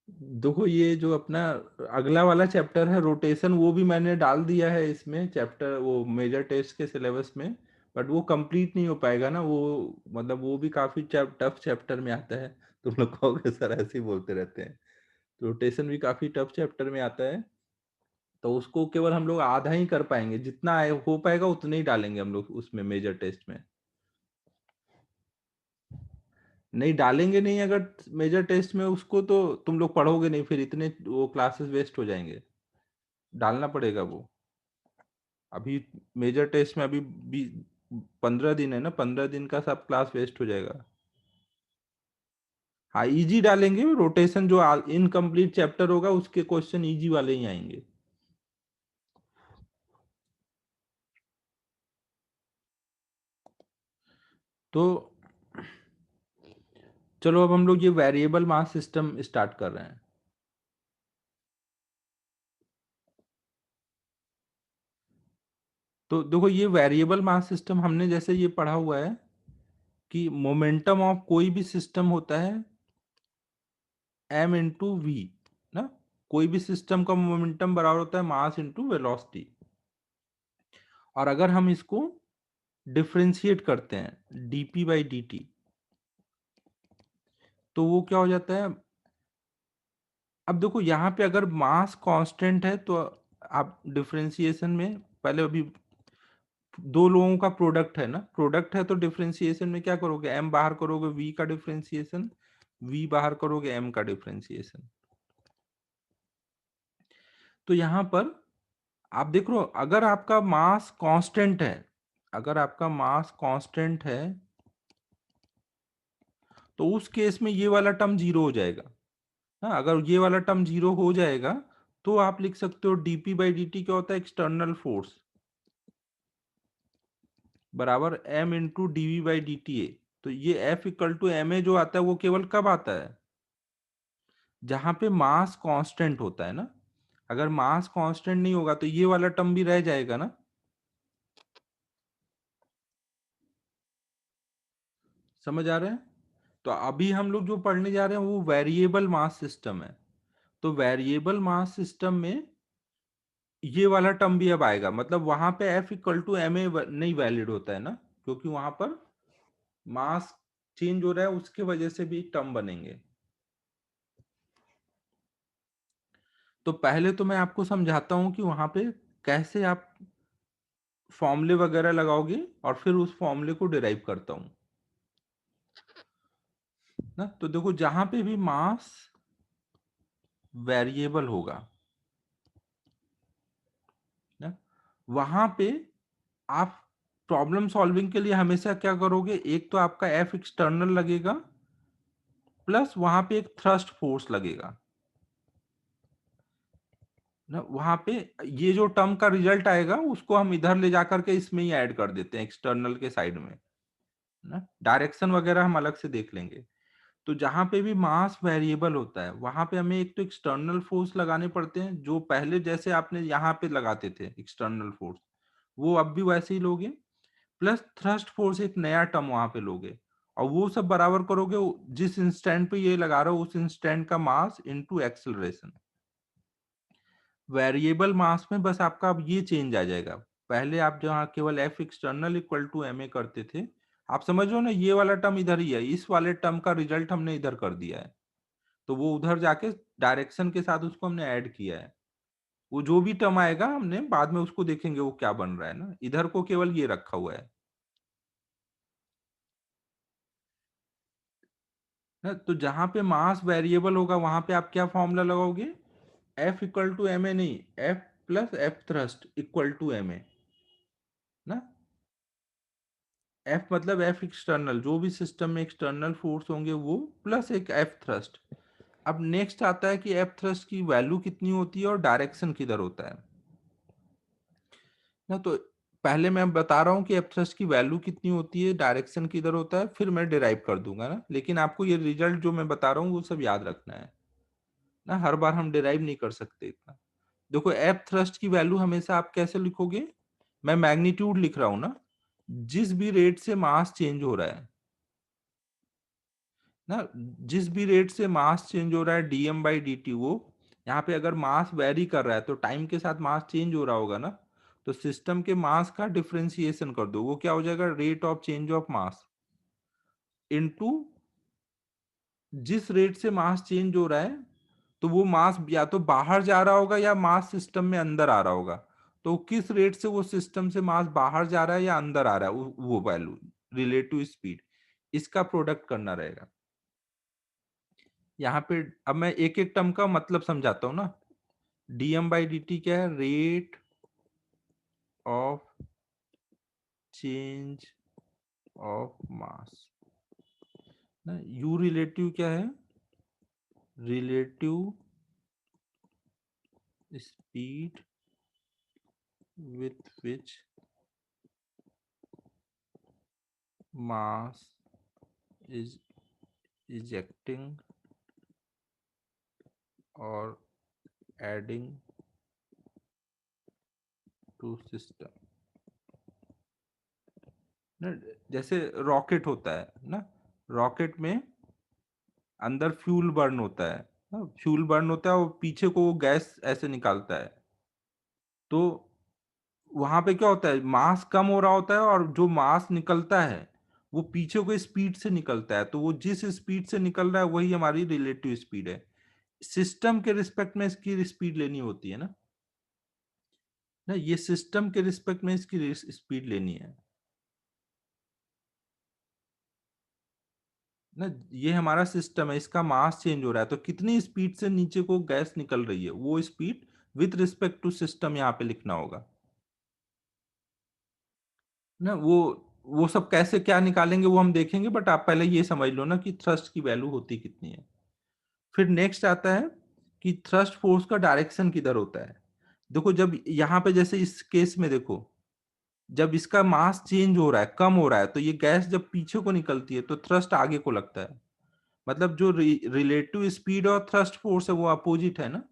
[SPEAKER 1] देखो, ये जो अपना अगला वाला चैप्टर है रोटेशन, वो भी मैंने डाल दिया है इसमें चैप्टर, वो मेजर टेस्ट के सिलेबस में। बट वो कंप्लीट नहीं हो पाएगा ना वो, मतलब वो भी काफी टफ चैप्टर में आता है। तुम लोग कहोगे सर ऐसे ही बोलते रहते हैं, रोटेशन भी काफी टफ चैप्टर में आता है। तो उसको केवल हम लोग आधा ही कर पाएंगे, जितना हो पाएगा उतने ही डालेंगे हम लोग उसमें मेजर टेस्ट में। नहीं डालेंगे नहीं अगर मेजर टेस्ट में उसको, तो तुम लोग पढ़ोगे नहीं, फिर इतने वो क्लासेस वेस्ट हो जाएंगे। डालना पड़ेगा वो। अभी मेजर टेस्ट में अभी 15 दिन है ना, 15 दिन का सब क्लास वेस्ट हो जाएगा। हाँ इजी डालेंगे, रोटेशन जो इनकम्प्लीट चैप्टर होगा उसके क्वेश्चन इजी वाले ही आएंगे। तो चलो अब हम लोग ये वेरिएबल मास सिस्टम स्टार्ट कर रहे हैं। तो देखो, ये वेरिएबल मास सिस्टम हमने जैसे ये पढ़ा हुआ है कि मोमेंटम ऑफ कोई भी सिस्टम होता है m/v ना। कोई भी सिस्टम का मोमेंटम बराबर होता है मास इंटू वेलोसिटी। और अगर हम इसको डिफरेंशिएट करते हैं dp/dt, तो वो क्या हो जाता है। अब देखो यहाँ पे अगर मास कांस्टेंट है तो आप डिफरेंशिएशन में पहले, अभी दो लोगों का प्रोडक्ट है ना, प्रोडक्ट है तो डिफरेंशिएशन में क्या करोगे, m बाहर करोगे v का डिफरेंशिएशन, v बाहर करोगे m का डिफरेंशिएशन। तो यहाँ पर आप देख रहे हो, अगर आपका मास कांस्टेंट है, अगर आपका मास कांस्टेंट है, तो उस केस में ये वाला टर्म जीरो हो जाएगा। हाँ, अगर ये वाला टर्म जीरो हो जाएगा तो आप लिख सकते हो dp/dt क्या होता है, एक्सटर्नल फोर्स बराबर m/dv/dta। तो ये F=ma जो आता है वो केवल कब आता है, जहां पे मास कांस्टेंट होता है ना। अगर मास कांस्टेंट नहीं होगा तो ये वाला टर्म भी रह जाएगा ना। समझ आ रहे हैं। तो अभी हम लोग जो पढ़ने जा रहे हैं वो वेरिएबल मास सिस्टम है। तो वेरिएबल मास सिस्टम में ये वाला टर्म भी अब आएगा, मतलब वहां पे F=ma नहीं वैलिड होता है ना, क्योंकि वहां पर मास चेंज हो रहा है उसके वजह से भी टर्म बनेंगे। तो पहले तो मैं आपको समझाता हूं कि वहां पे कैसे आप फॉर्मूले वगैरह लगाओगे और फिर उस फॉर्मूले को डिराइव करता हूं ना। तो देखो जहां पे भी मास वेरिएबल होगा ना, वहां पे आप प्रॉब्लम सॉल्विंग के लिए हमेशा क्या करोगे, एक तो आपका एफ एक्सटर्नल लगेगा प्लस वहां पे एक थ्रस्ट फोर्स लगेगा ना। वहां पे ये जो टर्म का रिजल्ट आएगा उसको हम इधर ले जाकर के इसमें ही ऐड कर देते हैं एक्सटर्नल के साइड में ना। डायरेक्शन वगैरह हम अलग से देख लेंगे। तो जहां पे भी मास वेरिएबल होता है वहां पे हमें एक तो एक्सटर्नल फोर्स लगाने पड़ते हैं, जो पहले जैसे आपने यहाँ पे लगाते थे एक्सटर्नल फोर्स, वो अब भी वैसे ही लोगे, प्लस थ्रस्ट फोर्स एक नया टर्म वहां पे लोगे, और वो सब बराबर करोगे जिस इंस्टेंट पे ये लगा रहे हो उस इंस्टेंट का मास इनटू एक्सेलरेशन। वेरिएबल मास में बस आपका अब ये चेंज आ जाएगा। पहले आप जहाँ केवल F external equal to M A करते थे, आप समझ लो ना ये वाला टर्म इधर ही है, इस वाले टर्म का रिजल्ट हमने इधर कर दिया है, तो वो उधर जाके डायरेक्शन के साथ उसको हमने ऐड किया है। वो जो भी टर्म आएगा हमने बाद में उसको देखेंगे वो क्या बन रहा है ना, इधर को केवल ये रखा हुआ है ना। तो जहां पे मास वेरिएबल होगा वहां पे आप क्या फॉर्मूला लगाओगे, F equal to M A नहीं, F plus F thrust equal to M A ना। एफ मतलब एफ एक्सटर्नल, जो भी सिस्टम में एक्सटर्नल फोर्स होंगे वो, प्लस एक एफ थ्रस्ट। अब नेक्स्ट आता है कि एफ थ्रस्ट की वैल्यू कितनी होती है और डायरेक्शन किधर होता है ना। तो पहले मैं बता रहा हूँ कि एफ थ्रस्ट की वैल्यू कितनी होती है, डायरेक्शन किधर होता है, फिर मैं डिराइव कर दूंगा ना। लेकिन आपको ये रिजल्ट जो मैं बता रहा हूँ वो सब याद रखना है ना, हर बार हम डिराइव नहीं कर सकते इतना। देखो एफ थ्रस्ट की वैल्यू हमेशा आप कैसे लिखोगे, मैं मैग्नीट्यूड लिख रहा हूं ना, जिस भी रेट से मास चेंज हो रहा है ना, जिस भी रेट से मास चेंज हो रहा है डीएम बाई डी टी, वो यहाँ पे अगर मास वेरी कर रहा है तो टाइम के साथ मास चेंज हो रहा होगा ना, तो सिस्टम के मास का डिफरेंशिएशन कर दो, वो क्या हो जाएगा, rate of change of mass into जिस रेट से मास चेंज हो रहा है, तो वो मास या तो बाहर जा रहा होगा या मास सिस्टम में अंदर आ रहा होगा। तो किस रेट से वो सिस्टम से मास बाहर जा रहा है या अंदर आ रहा है, वो वैल्यू रिलेटिव स्पीड, इसका प्रोडक्ट करना रहेगा यहाँ पे। अब मैं एक एक टर्म का मतलब समझाता हूँ ना। डीएम बाई डी टी क्या है, rate of change of mass ना। यू रिलेटिव क्या है, relative speed with which mass is ejecting or adding to system ना। जैसे रॉकेट होता है ना, रॉकेट में अंदर फ्यूल बर्न होता है ना, फ्यूल बर्न होता है और पीछे को वो गैस ऐसे निकालता है। तो वहां पे क्या होता है, मास कम हो रहा होता है और जो मास निकलता है वो पीछे को स्पीड से निकलता है, तो वो जिस स्पीड से निकल रहा है वही हमारी रिलेटिव स्पीड है। सिस्टम के रिस्पेक्ट में इसकी स्पीड लेनी होती है ना, ये सिस्टम के रिस्पेक्ट में इसकी स्पीड लेनी है ना। ये हमारा सिस्टम है, इसका मास चेंज हो रहा है तो कितनी स्पीड से नीचे को गैस निकल रही है, वो speed with respect to system यहाँ पे लिखना होगा ना। वो सब कैसे क्या निकालेंगे वो हम देखेंगे, बट आप पहले ये समझ लो ना कि थ्रस्ट की वैल्यू होती कितनी है। फिर नेक्स्ट आता है कि थ्रस्ट फोर्स का डायरेक्शन किधर होता है। देखो जब यहाँ पे जैसे इस केस में देखो, जब इसका मास चेंज हो रहा है, कम हो रहा है, तो ये गैस जब पीछे को निकलती है तो थ्रस्ट आगे को लगता है। मतलब जो रिलेटिव स्पीड और थ्रस्ट फोर्स है वो अपोजिट है ना।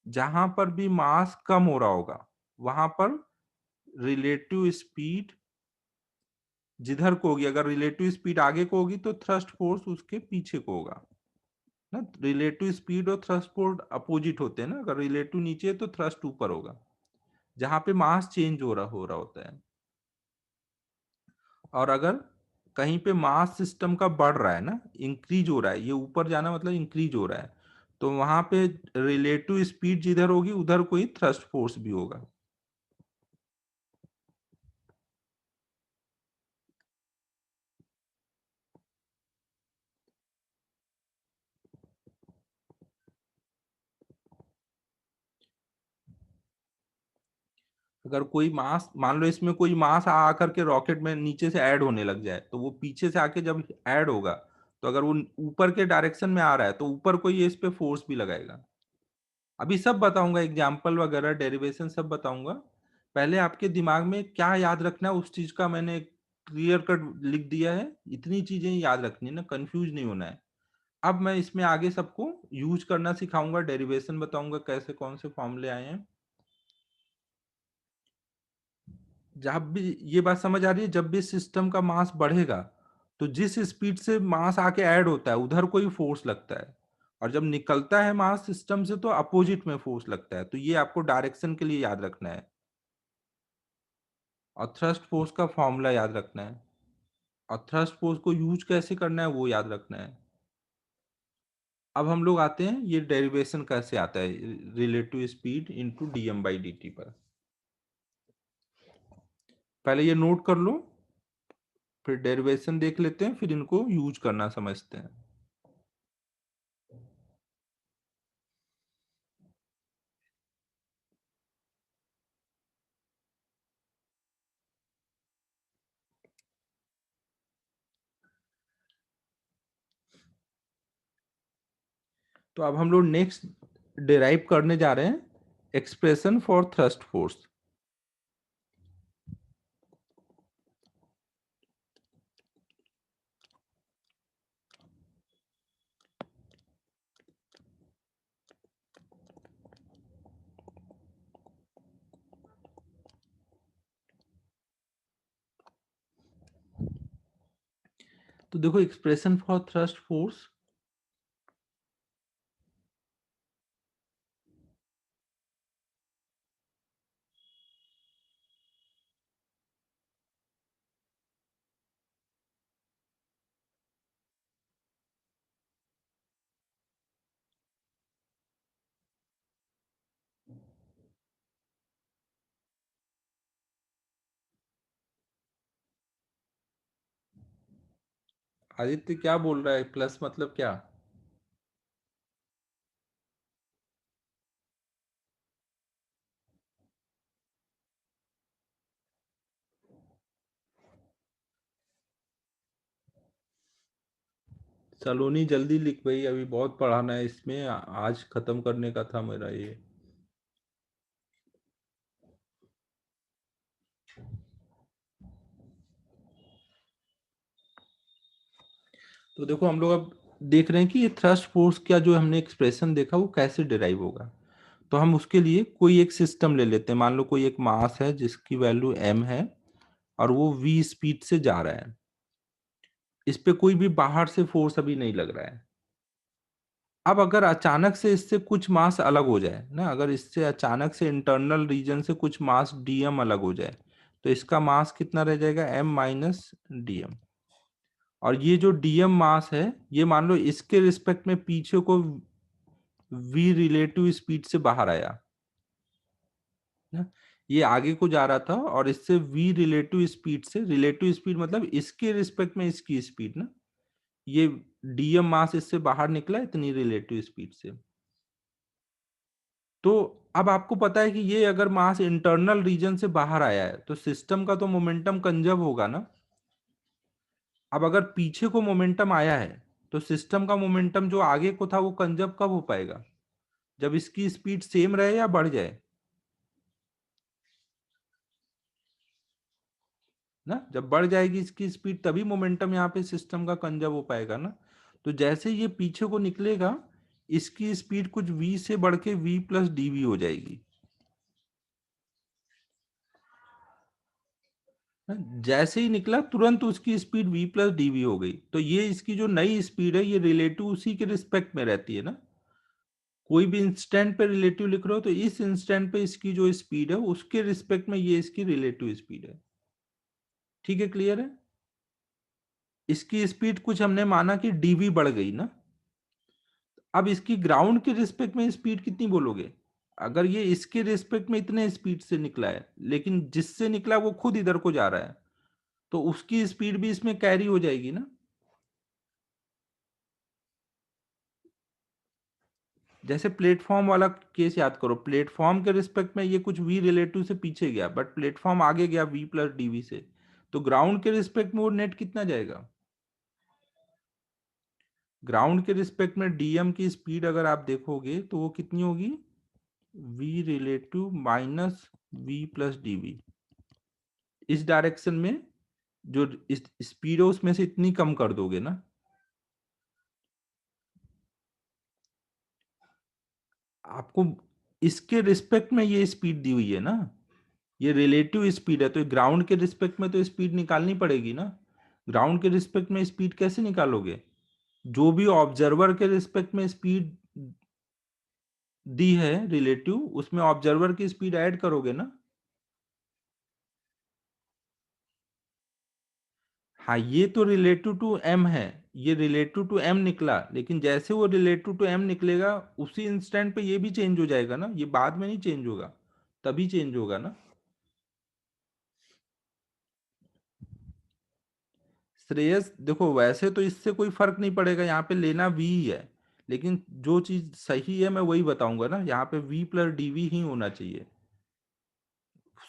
[SPEAKER 1] जहां पर भी मास कम हो रहा होगा वहां पर रिलेटिव स्पीड जिधर को होगी, अगर रिलेटिव स्पीड आगे को होगी तो थ्रस्ट फोर्स उसके पीछे को होगा ना। रिलेटिव स्पीड और थ्रस्ट फोर्स अपोजिट होते हैं ना, अगर रिलेटिव नीचे है तो थ्रस्ट ऊपर होगा, जहां पे मास चेंज हो रहा होता है। और अगर कहीं पे मास सिस्टम का बढ़ रहा है ना, इंक्रीज हो रहा है, ये ऊपर जाना मतलब इंक्रीज हो रहा है, तो वहां पे रिलेटिव स्पीड जिधर होगी उधर कोई थ्रस्ट फोर्स भी होगा। अगर कोई मास, मान लो इसमें कोई मास आ आकर के रॉकेट में नीचे से ऐड होने लग जाए, तो वो पीछे से आके जब ऐड होगा, तो अगर वो ऊपर के डायरेक्शन में आ रहा है तो ऊपर कोई इस पे फोर्स भी लगाएगा। अभी सब बताऊंगा, एग्जाम्पल वगैरह डेरिवेशन सब बताऊंगा। पहले आपके दिमाग में क्या याद रखना है उस चीज का मैंने क्लियर कट लिख दिया है, इतनी चीजें याद रखनी है ना, कंफ्यूज नहीं होना है। अब मैं इसमें आगे सबको यूज करना सिखाऊंगा, डेरिवेशन बताऊंगा कैसे कौन से फॉर्मूले आए हैं। जब भी ये बात समझ आ रही है, जब भी सिस्टम का मास बढ़ेगा तो जिस स्पीड से मास आके ऐड होता है उधर कोई फोर्स लगता है, और जब निकलता है मास सिस्टम से तो अपोजिट में फोर्स लगता है। तो ये आपको डायरेक्शन के लिए याद रखना है, और थ्रस्ट फोर्स का फॉर्मूला याद रखना है, और थ्रस्ट फोर्स को यूज कैसे करना है वो याद रखना है। अब हम लोग आते हैं ये डेरिवेशन कैसे आता है रिलेटिव स्पीड इंटू dm/dt पर। पहले ये नोट कर लो, फिर डेरिवेशन देख लेते हैं, फिर इनको यूज करना समझते हैं। तो अब हम लोग नेक्स्ट डिराइव करने जा रहे हैं एक्सप्रेशन फॉर थ्रस्ट फोर्स। तो देखो expression for thrust force, Aditya क्या बोल रहा है, प्लस मतलब क्या? सलोनी जल्दी लिख भाई, अभी बहुत पढ़ाना है इसमें, आज खत्म करने का था मेरा ये। तो देखो हम लोग अब देख रहे हैं कि ये थ्रस्ट फोर्स क्या जो हमने एक्सप्रेशन देखा वो कैसे डिराइव होगा। तो हम उसके लिए कोई एक सिस्टम ले लेते हैं, मान लो कोई एक मास है जिसकी वैल्यू m है, और वो v स्पीड से जा रहा है, इस पे कोई भी बाहर से फोर्स अभी नहीं लग रहा है। अब अगर अचानक से इससे कुछ मास अलग हो जाए ना, अगर इससे अचानक से इंटरनल रीजन से कुछ मास dm अलग हो जाए, तो इसका मास कितना रह जाएगा, m माइनस dm। और ये जो dm मास है, ये मान लो इसके रिस्पेक्ट में पीछे को v रिलेटिव स्पीड से बाहर आया ना, ये आगे को जा रहा था और इससे v रिलेटिव स्पीड से, रिलेटिव स्पीड मतलब इसके रिस्पेक्ट में इसकी स्पीड ना, ये dm मास इससे बाहर निकला इतनी रिलेटिव स्पीड से। तो अब आपको पता है कि ये अगर मास इंटरनल रीजन से बाहर आया है तो सिस्टम का तो मोमेंटम कंजर्व होगा ना। अब अगर पीछे को मोमेंटम आया है तो सिस्टम का मोमेंटम जो आगे को था वो कंजर्व कब हो पाएगा, जब इसकी स्पीड सेम रहे या बढ़ जाए ना। जब बढ़ जाएगी इसकी स्पीड तभी मोमेंटम यहाँ पे सिस्टम का कंजर्व हो पाएगा ना। तो जैसे ये पीछे को निकलेगा, इसकी स्पीड कुछ v से बढ़ के v प्लस dv हो जाएगी ना? जैसे ही निकला तुरंत उसकी स्पीड v प्लस dv हो गई, तो ये इसकी जो नई स्पीड है ये रिलेटिव उसी के रिस्पेक्ट में रहती है ना। कोई भी इंस्टेंट पे रिलेटिव लिख रहे हो तो इस इंस्टेंट पे इसकी जो स्पीड है उसके रिस्पेक्ट में ये इसकी रिलेटिव स्पीड है। ठीक है, क्लियर है? इसकी स्पीड कुछ हमने माना कि डीवी बढ़ गई ना। अब इसकी ग्राउंड के रिस्पेक्ट में स्पीड कितनी बोलोगे? अगर ये इसके रिस्पेक्ट में इतने स्पीड से निकला है, लेकिन जिससे निकला वो खुद इधर को जा रहा है, तो उसकी स्पीड भी इसमें कैरी हो जाएगी ना। जैसे प्लेटफॉर्म वाला केस याद करो, प्लेटफॉर्म के रिस्पेक्ट में ये कुछ v रिलेटिव से पीछे गया, बट प्लेटफॉर्म आगे गया v प्लस डीवी से, तो ग्राउंड के रिस्पेक्ट में वो नेट कितना जाएगा? ग्राउंड के रिस्पेक्ट में डीएम की स्पीड अगर आप देखोगे तो वो कितनी होगी? v relative minus v plus D V. इस डायरेक्शन में जो स्पीड है उसमें से इतनी कम कर दोगे ना। आपको इसके रिस्पेक्ट में ये स्पीड दी हुई है ना, ये रिलेटिव स्पीड है, तो ग्राउंड के रिस्पेक्ट में तो स्पीड निकालनी पड़ेगी ना। ग्राउंड के रिस्पेक्ट में स्पीड कैसे निकालोगे? जो भी ऑब्जर्वर के रिस्पेक्ट में स्पीड दी है रिलेटिव, उसमें ऑब्जर्वर की स्पीड ऐड करोगे ना। हाँ, ये तो रिलेटिव टू एम है, ये रिलेटिव टू एम निकला, लेकिन जैसे वो रिलेटिव टू एम निकलेगा उसी इंस्टेंट पे ये भी चेंज हो जाएगा ना, ये बाद में नहीं चेंज होगा, तभी चेंज होगा ना। श्रेयस देखो, वैसे तो इससे कोई फर्क नहीं पड़ेगा, यहाँ पे लेना वी ही है, लेकिन जो चीज सही है मैं वही बताऊंगा ना, यहाँ पे वी प्लस डीवी ही होना चाहिए।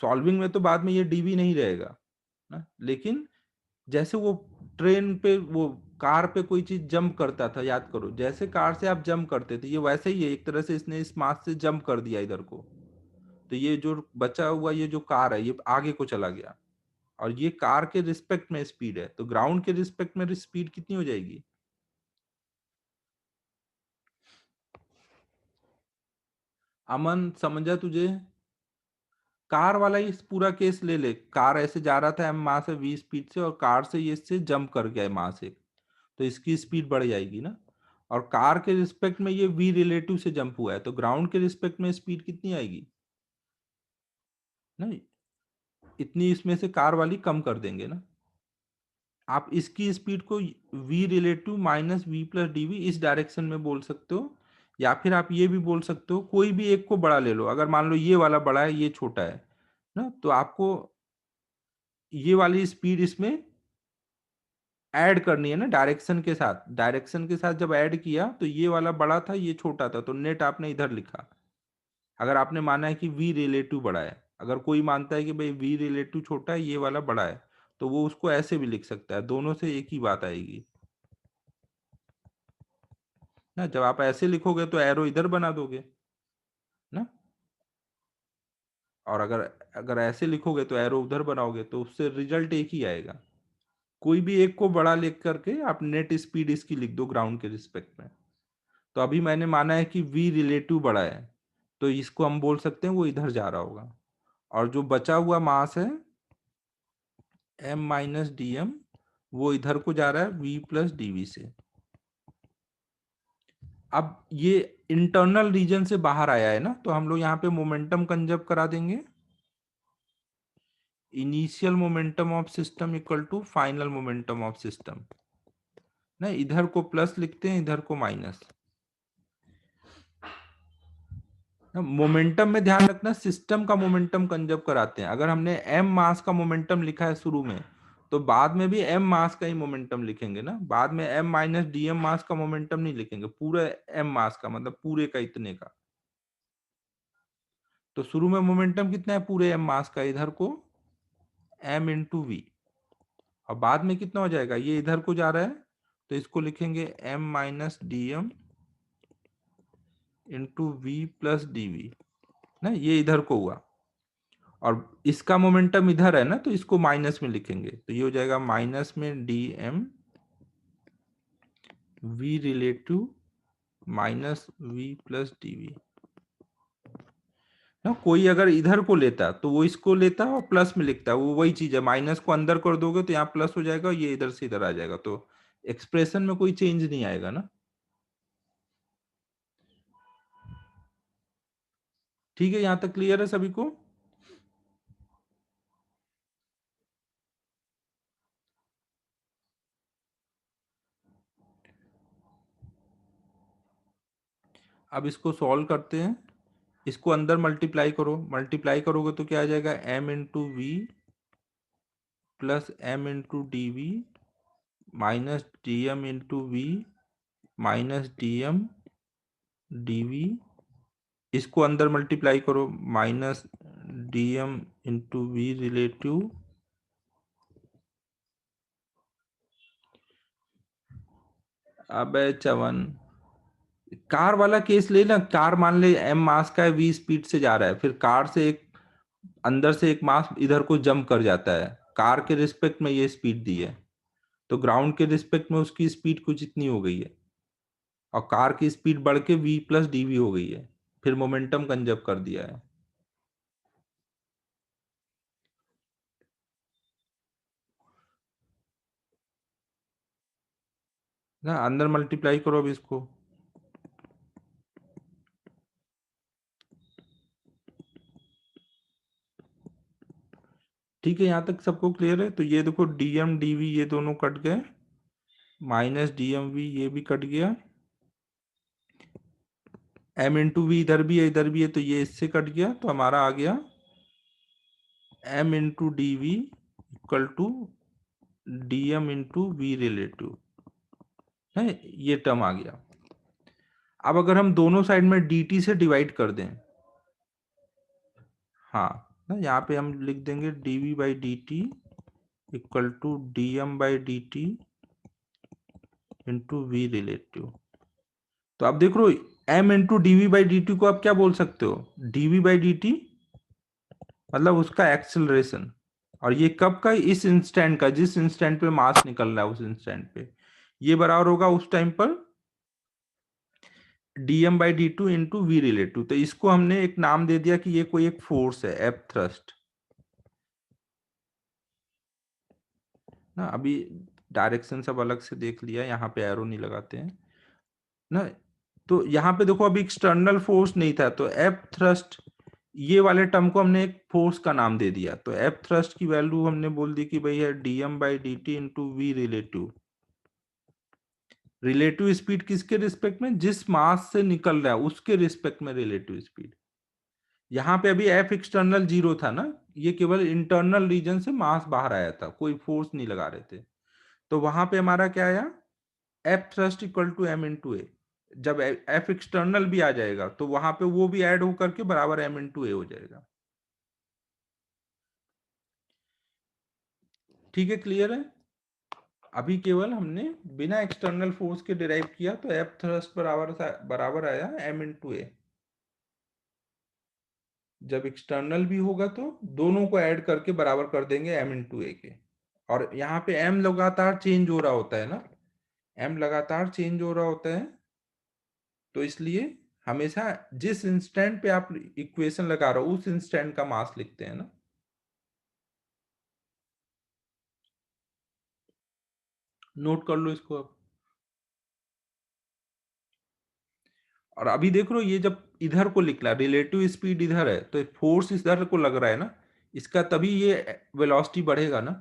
[SPEAKER 1] सॉल्विंग में तो बाद में ये डीवी नहीं रहेगा ना, लेकिन जैसे वो ट्रेन पे, वो कार पे कोई चीज जंप करता था, याद करो, जैसे कार से आप जंप करते थे, ये वैसे ही है, एक तरह से इसने इस मास से जंप कर दिया इधर को, तो ये जो बचा हुआ ये जो कार है ये आगे को चला गया, और ये कार के रिस्पेक्ट में स्पीड है, तो ग्राउंड के रिस्पेक्ट में स्पीड कितनी हो जाएगी? अमन समझा तुझे? कार वाला ही पूरा केस ले ले, कार ऐसे जा रहा था एम मास से वी स्पीड से, और कार से ये इससे जंप कर गया है मास से, तो इसकी स्पीड बढ़ जाएगी ना। और कार के रिस्पेक्ट में ये v रिलेटिव से जंप हुआ है, तो ग्राउंड के रिस्पेक्ट में स्पीड कितनी आएगी ना, इतनी इसमें से कार वाली कम कर देंगे ना। आप इसकी स्पीड को v relative minus V plus D V इस डायरेक्शन में बोल सकते हो, या फिर आप ये भी बोल सकते हो, कोई भी एक को बड़ा ले लो, अगर मान लो ये वाला बड़ा है ये छोटा है ना, तो आपको ये वाली स्पीड इसमें ऐड करनी है ना, डायरेक्शन के साथ, डायरेक्शन के साथ जब ऐड किया तो ये वाला बड़ा था ये छोटा था, तो नेट आपने इधर लिखा। अगर आपने माना है कि v रिलेटिव बड़ा है, अगर कोई मानता है कि भाई v रिलेटिव छोटा है ये वाला बड़ा है, तो वो उसको ऐसे भी लिख सकता है, दोनों से एक ही बात आएगी ना। जब आप ऐसे लिखोगे तो एरो इधर बना दोगे ना, और अगर अगर ऐसे लिखोगे तो एरो उधर बनाओगे, तो उससे रिजल्ट एक ही आएगा। कोई भी एक को बड़ा लिख करके आप नेट स्पीड इसकी लिख दो ग्राउंड के रिस्पेक्ट में। तो अभी मैंने माना है कि v रिलेटिव बड़ा है, तो इसको हम बोल सकते हैं वो इधर जा रहा होगा, और जो बचा हुआ मास है m माइनस डी एम, वो इधर को जा रहा है v प्लस डीवी से। अब ये इंटरनल रीजन से बाहर आया है ना, तो हम लोग यहाँ पे मोमेंटम कंजर्व करा देंगे, initial momentum of system equal to final momentum of system ना, इधर को प्लस लिखते हैं इधर को माइनस। मोमेंटम में ध्यान रखना, सिस्टम का मोमेंटम कंजर्व कराते हैं, अगर हमने m मास का मोमेंटम लिखा है शुरू में, तो बाद में भी m मास का ही मोमेंटम लिखेंगे ना, बाद में m माइनस डीएम मास का मोमेंटम नहीं लिखेंगे, पूरे m मास का मतलब पूरे का इतने का। तो शुरू में मोमेंटम कितना है पूरे m मास का, इधर को m इंटू वी, और बाद में कितना हो जाएगा, ये इधर को जा रहा है तो इसको लिखेंगे m minus D M into V plus D V ना, ये इधर को हुआ, और इसका मोमेंटम इधर है ना, तो इसको माइनस में लिखेंगे, तो ये हो जाएगा माइनस में D M V relative minus V plus D V ना। कोई अगर इधर को लेता तो वो इसको लेता और प्लस में लिखता, वो वही चीज है, माइनस को अंदर कर दोगे तो यहाँ प्लस हो जाएगा, ये इधर से इधर आ जाएगा, तो एक्सप्रेशन में कोई चेंज नहीं आएगा ना। ठीक है, यहां तक क्लियर है सभी को? अब इसको सॉल्व करते हैं, इसको अंदर मल्टीप्लाई करो, मल्टीप्लाई करोगे तो क्या आ जाएगा, m into V plus m into D V minus D M into V minus D M D V, इसको अंदर मल्टीप्लाई करो, minus D M into V relative अब चवन। कार वाला केस ले ना, कार मान ले m मास का है, v स्पीड से जा रहा है, फिर कार से एक अंदर से एक मास इधर को जंप कर जाता है, कार के रिस्पेक्ट में ये स्पीड दी है, तो ग्राउंड के रिस्पेक्ट में उसकी स्पीड कुछ इतनी हो गई है, और कार की स्पीड बढ़ के v प्लस डी वी हो गई है, फिर मोमेंटम कंजर्व कर दिया है ना। अंदर मल्टीप्लाई करो अब इसको, ठीक है, यहां तक सबको क्लियर है। तो ये देखो डी एम डी वी ये दोनों कट गए, माइनस डी एम वी ये भी कट गया, m इंटू वी इधर भी है इधर भी है, तो ये इससे कट गया, तो हमारा आ गया m into D V equal to D M into V relative है, ये टर्म आ गया। अब अगर हम दोनों साइड में dt से डिवाइड कर दें, हाँ ना, यहाँ पे हम लिख देंगे D V by D T equal to D M by D T into V relative. तो आप देख रहे हो m into D V by D T को आप क्या बोल सकते हो, D V by D T मतलब उसका एक्सेलरेशन, और ये कब का, इस इंस्टेंट का, जिस इंस्टेंट पे मास निकल रहा है उस इंस्टेंट पे, ये बराबर होगा उस टाइम पर D M by D T into V relative. तो इसको हमने एक नाम दे दिया कि ये कोई एक फोर्स है, एफ थ्रस्ट ना। अभी डायरेक्शन सब अलग से देख लिया, यहाँ पे एरो नहीं लगाते हैं ना। तो यहाँ पे देखो अभी एक्सटर्नल फोर्स नहीं था, तो एफ थ्रस्ट ये वाले टर्म को हमने एक फोर्स का नाम दे दिया, तो एफ थ्रस्ट की वैल्यू हमने बोल दी कि भाई है D M by D T into V relative. Relative speed किसके रिस्पेक्ट में, जिस मास से निकल रहा है उसके रिस्पेक्ट में रिलेटिव स्पीड। यहाँ पे अभी एफ एक्सटर्नल जीरो था ना, ये केवल इंटरनल रीजन से मास बाहर आया था, कोई फोर्स नहीं लगा रहे थे, तो वहां पे हमारा क्या आया, F thrust equal to M into A. जब एफ एक्सटर्नल भी आ जाएगा तो वहां पे वो भी ऐड होकर के बराबर एम इंटू ए हो जाएगा। ठीक है, क्लियर है। अभी केवल हमने बिना एक्सटर्नल फोर्स के डिराइव किया, तो एफ थ्रस्ट बराबर बराबर आया एम इंटू ए। जब एक्सटर्नल भी होगा तो दोनों को ऐड करके बराबर कर देंगे एम इंटू ए के, और यहाँ पे एम लगातार चेंज हो रहा होता है ना, एम लगातार चेंज हो रहा होता है, तो इसलिए हमेशा जिस इंस्टेंट पे आप इक्वेशन लगा रहे हो उस इंस्टेंट का मास लिखते हैं ना। नोट कर लो इसको अब। और अभी देख लो, ये जब इधर को लिख रहा, रिलेटिव स्पीड इधर है तो फोर्स इधर को लग रहा है ना, इसका तभी ये वेलोसिटी बढ़ेगा ना।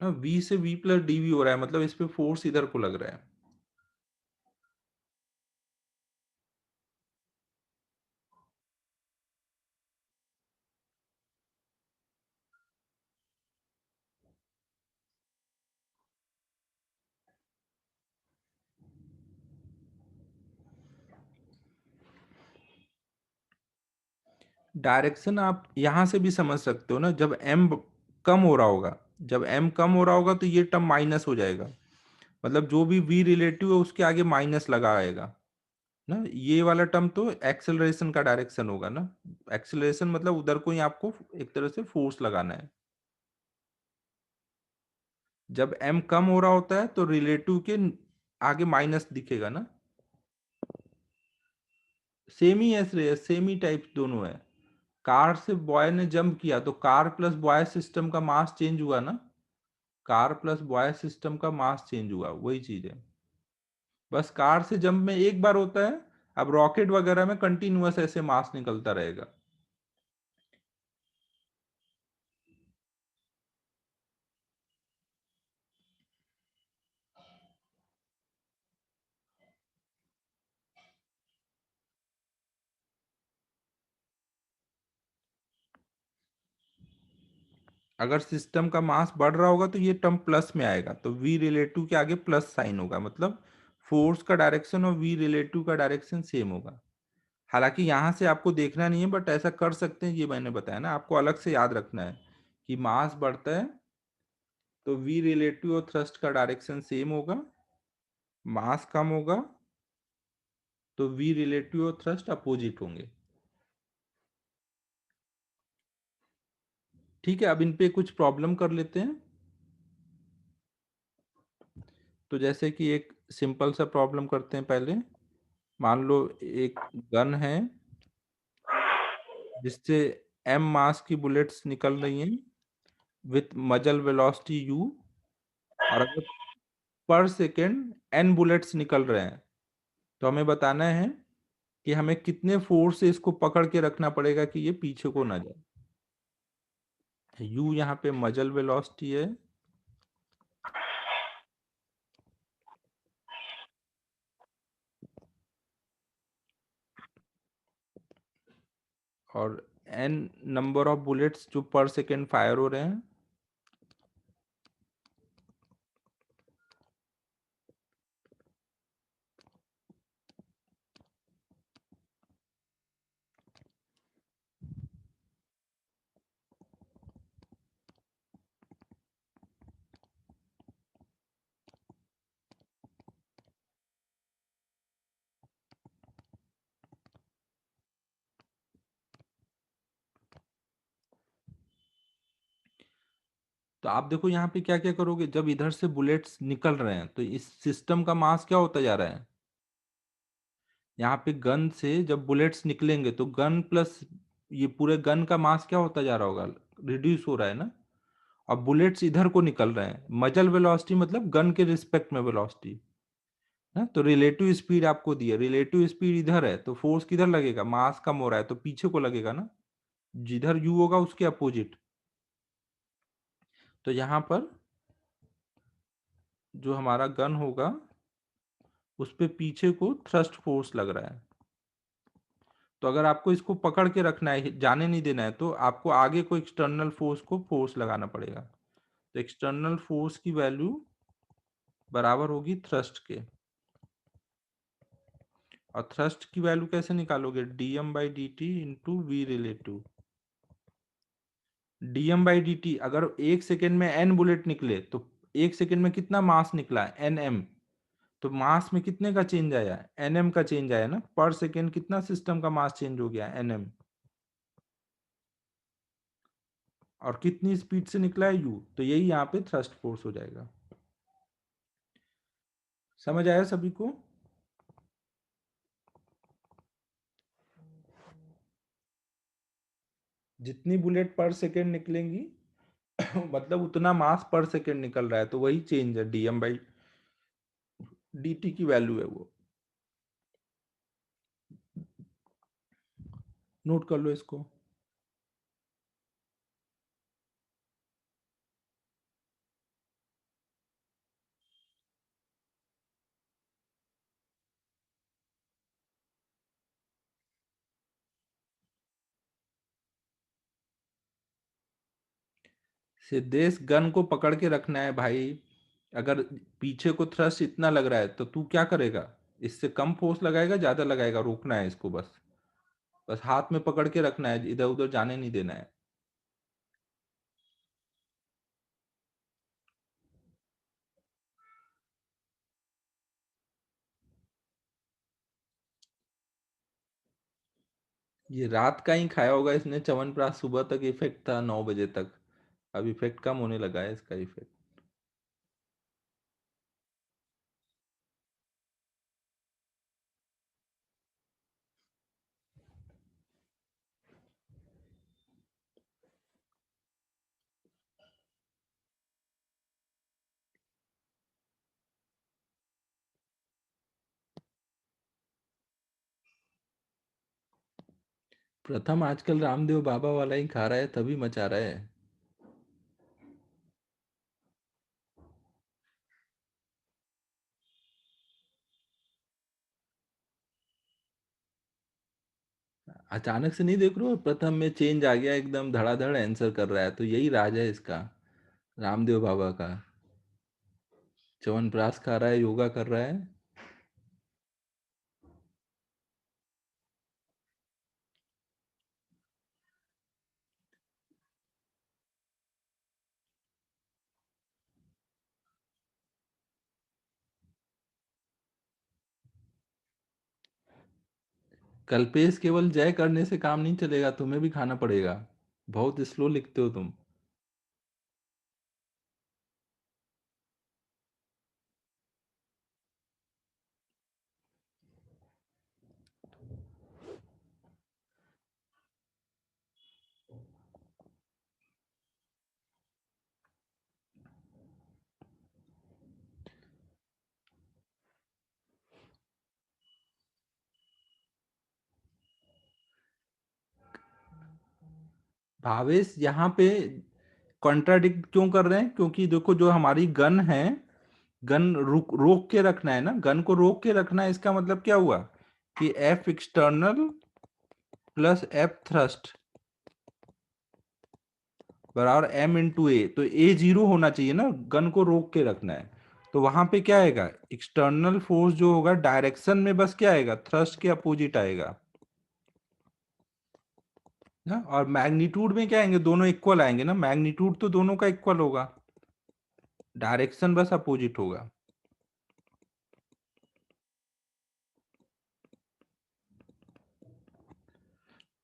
[SPEAKER 1] v से v प्लस डी वी हो रहा है, मतलब इस पे फोर्स इधर को लग रहा है। डायरेक्शन आप यहां से भी समझ सकते हो ना, जब m कम हो रहा होगा, जब m कम हो रहा होगा तो ये टर्म माइनस हो जाएगा, मतलब जो भी v रिलेटिव है उसके आगे माइनस लगा आएगा ना। ये वाला टर्म तो एक्सेलरेशन का डायरेक्शन होगा ना, एक्सेलरेशन मतलब उधर को ही आपको एक तरह से फोर्स लगाना है। जब m कम हो रहा होता है तो रिलेटिव के आगे माइनस दिखेगा ना। सेम ही है श्रेयस, सेम ही टाइप दोनों है। कार से बॉय ने जंप किया तो कार प्लस बॉय सिस्टम का मास चेंज हुआ ना, कार प्लस बॉय सिस्टम का मास चेंज हुआ, वही चीज है। बस कार से जंप में एक बार होता है, अब रॉकेट वगैरह में कंटिन्यूअस ऐसे मास निकलता रहेगा। अगर सिस्टम का मास बढ़ रहा होगा तो ये टर्म प्लस में आएगा, तो v रिलेटिव के आगे प्लस साइन होगा, मतलब फोर्स का डायरेक्शन और v रिलेटिव का डायरेक्शन सेम होगा। हालांकि यहाँ से आपको देखना नहीं है, बट ऐसा कर सकते हैं, ये मैंने बताया ना, आपको अलग से याद रखना है कि मास बढ़ता है तो v रिलेटिव और थ्रस्ट का डायरेक्शन सेम होगा, मास कम होगा तो v रिलेटिव और थ्रस्ट अपोजिट होंगे। ठीक है, अब इन पे कुछ प्रॉब्लम कर लेते हैं। तो जैसे कि एक सिंपल सा प्रॉब्लम करते हैं पहले। मान लो एक गन है जिससे m मास की बुलेट्स निकल रही हैं विथ मजल वेलोसिटी u, और अगर पर सेकेंड n बुलेट्स निकल रहे हैं, तो हमें बताना है कि हमें कितने फोर्स से इसको पकड़ के रखना पड़ेगा कि ये पीछे को ना जाए। u यहाँ पे मजल वेलोसिटी है, और n नंबर ऑफ बुलेट्स जो पर सेकेंड फायर हो रहे हैं। तो आप देखो यहाँ पे क्या क्या करोगे, जब इधर से बुलेट्स निकल रहे हैं तो इस सिस्टम का मास क्या होता जा रहा है। यहाँ पे गन से जब बुलेट्स निकलेंगे तो गन प्लस ये पूरे गन का मास क्या होता जा रहा होगा, रिड्यूस हो रहा है ना। अब बुलेट्स इधर को निकल रहे हैं, मजल वेलोसिटी मतलब गन के रिस्पेक्ट में वेलोसिटी है, तो रिलेटिव स्पीड आपको दी है, रिलेटिव स्पीड इधर है तो फोर्स किधर लगेगा, मास कम हो रहा है तो पीछे को लगेगा ना, जिधर यू होगा उसके अपोजिट। तो यहाँ पर जो हमारा गन होगा उस पे पीछे को थ्रस्ट फोर्स लग रहा है। तो अगर आपको इसको पकड़ के रखना है, जाने नहीं देना है, तो आपको आगे को एक्सटर्नल फोर्स को फोर्स लगाना पड़ेगा। तो एक्सटर्नल फोर्स की वैल्यू बराबर होगी थ्रस्ट के, और थ्रस्ट की वैल्यू कैसे निकालोगे, dm/dt into V relative. dm/dt, अगर एक सेकेंड में n बुलेट निकले तो एक सेकेंड में कितना मास निकला, nm, तो मास में कितने का चेंज आया, nm का चेंज आया ना, पर सेकेंड कितना सिस्टम का मास चेंज हो गया, nm, और कितनी स्पीड से निकला है u, तो यही यहाँ पे थ्रस्ट फोर्स हो जाएगा। समझ आया सभी को। जितनी बुलेट पर सेकेंड निकलेंगी मतलब उतना मास पर सेकेंड निकल रहा है, तो वही चेंज है, dm/dt की वैल्यू है वो। नोट कर लो इसको। सिद्धेश, गन को पकड़ के रखना है भाई। अगर पीछे को थ्रस्ट इतना लग रहा है तो तू क्या करेगा, इससे कम फोर्स लगाएगा, ज्यादा लगाएगा, रोकना है इसको बस। बस हाथ में पकड़ के रखना है, इधर उधर जाने नहीं देना है। ये रात का ही खाया होगा इसने च्यवनप्राश, सुबह तक इफेक्ट था 9 बजे तक, अब इफेक्ट कम होने लगा है इसका इफेक्ट। प्रथम आजकल रामदेव बाबा वाला ही खा रहा है, तभी मचा रहा है। अचानक से नहीं देख रहे हो, प्रथम में चेंज आ गया, एकदम धड़ाधड़ आंसर कर रहा है। तो यही राज है इसका, रामदेव बाबा का। च्यवनप्राश खा रहा है, योगा कर रहा है। कल्पेश, केवल जय करने से काम नहीं चलेगा, तुम्हें भी खाना पड़ेगा। बहुत स्लो लिखते हो तुम। भावेश, यहाँ पे कॉन्ट्राडिक्ट क्यों कर रहे हैं? क्योंकि देखो, जो हमारी गन है, गन रुक रोक के रखना है ना, गन को रोक के रखना है। इसका मतलब क्या हुआ कि F external plus F thrust बराबर एम इंटू ए। तो ए जीरो होना चाहिए ना, गन को रोक के रखना है। तो वहां पे क्या आएगा, एक्सटर्नल फोर्स जो होगा डायरेक्शन में बस क्या आएगा, थ्रस्ट के अपोजिट आएगा ना। और मैग्नीट्यूड में क्या आएंगे, दोनों इक्वल आएंगे ना, मैग्नीट्यूड तो दोनों का इक्वल होगा, डायरेक्शन बस अपोजिट होगा।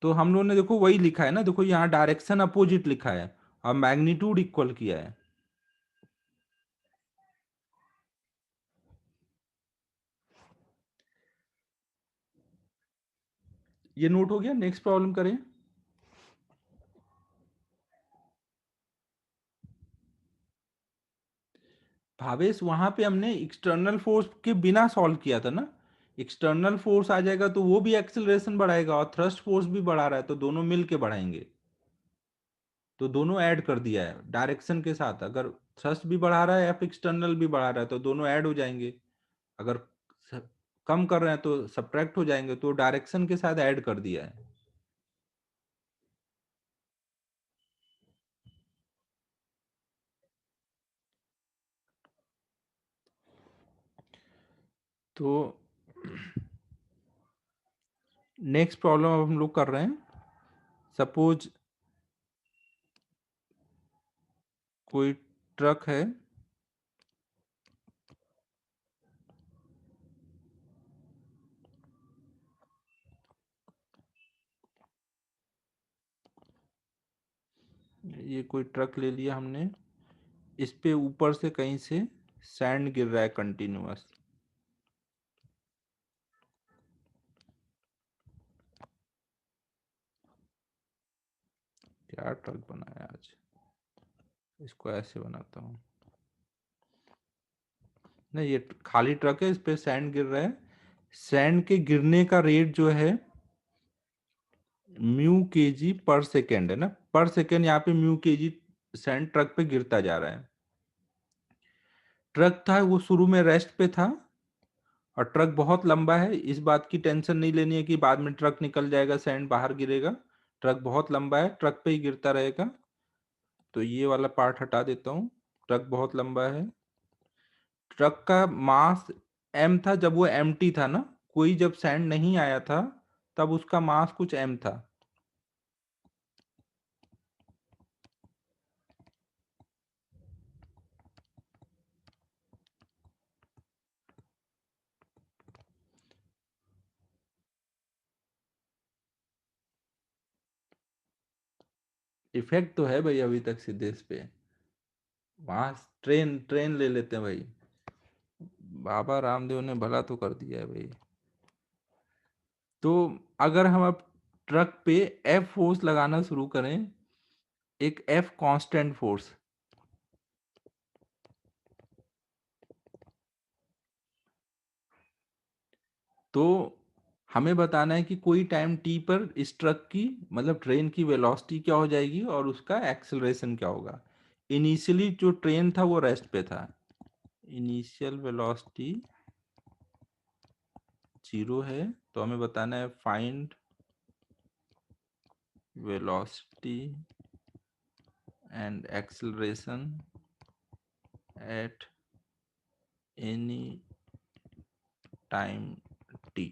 [SPEAKER 1] तो हम लोगों ने देखो वही लिखा है ना, देखो यहाँ डायरेक्शन अपोजिट लिखा है और मैग्नीट्यूड इक्वल किया है। ये नोट हो गया। नेक्स्ट प्रॉब्लम करें। भावेश, वहां पे हमने एक्सटर्नल फोर्स के बिना सॉल्व किया था ना। एक्सटर्नल फोर्स आ जाएगा तो वो भी एक्सेलरेशन बढ़ाएगा, और थ्रस्ट फोर्स भी बढ़ा रहा है, तो दोनों मिल के बढ़ाएंगे। तो दोनों ऐड कर दिया है डायरेक्शन के साथ। अगर थ्रस्ट भी बढ़ा रहा है, एफ एक्सटर्नल भी बढ़ा रहा है, तो दोनों ऐड हो जाएंगे। अगर स- कम कर रहे हैं तो सब्ट्रैक्ट हो जाएंगे। तो डायरेक्शन के साथ ऐड कर दिया है। तो नेक्स्ट प्रॉब्लम अब हम लोग कर रहे हैं। सपोज कोई ट्रक है, ये कोई ट्रक ले लिया हमने, इस पे ऊपर से कहीं से सैंड गिर रहा है कंटिन्यूअस। क्या ट्रक बनाया आज, इसको ऐसे बनाता हूँ। नहीं, ये खाली ट्रक है, इस पे सैंड गिर रहा है। सैंड के गिरने का रेट जो है म्यू केजी पर सेकेंड है ना, पर सेकेंड यहाँ पे म्यू केजी सैंड ट्रक पे गिरता जा रहा है। ट्रक था वो शुरू में रेस्ट पे था, और ट्रक बहुत लंबा है। इस बात की टेंशन नहीं लेनी है कि बाद में ट्रक निकल जाएगा, सैंड बाहर गिरेगा। ट्रक बहुत लंबा है, ट्रक पे ही गिरता रहेगा। तो ये वाला पार्ट हटा देता हूँ। ट्रक बहुत लंबा है। ट्रक का मास एम था जब वो एम्प्टी था ना, कोई जब सैंड नहीं आया था, तब उसका मास कुछ एम था। इफेक्ट तो है भाई अभी तक सिद्धेश पे। वहां ट्रेन ट्रेन ले लेते हैं भाई। बाबा रामदेव ने भला तो कर दिया है भाई। तो अगर हम अब ट्रक पे एफ फोर्स लगाना शुरू करें, एक एफ कांस्टेंट फोर्स, तो हमें बताना है कि कोई टाइम टी पर इस ट्रक की, मतलब ट्रेन की वेलोसिटी क्या हो जाएगी और उसका एक्सेलरेशन क्या होगा। इनिशियली जो ट्रेन था वो रेस्ट पे था, इनिशियल वेलोसिटी जीरो है। तो हमें बताना है find velocity and acceleration at any time t.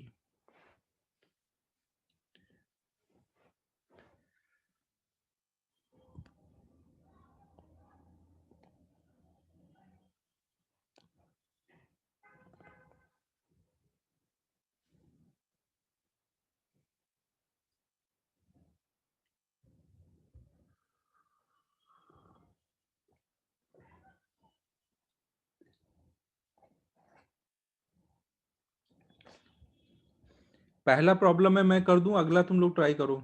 [SPEAKER 1] पहला प्रॉब्लम है, मैं कर दूं, अगला तुम लोग ट्राई करो।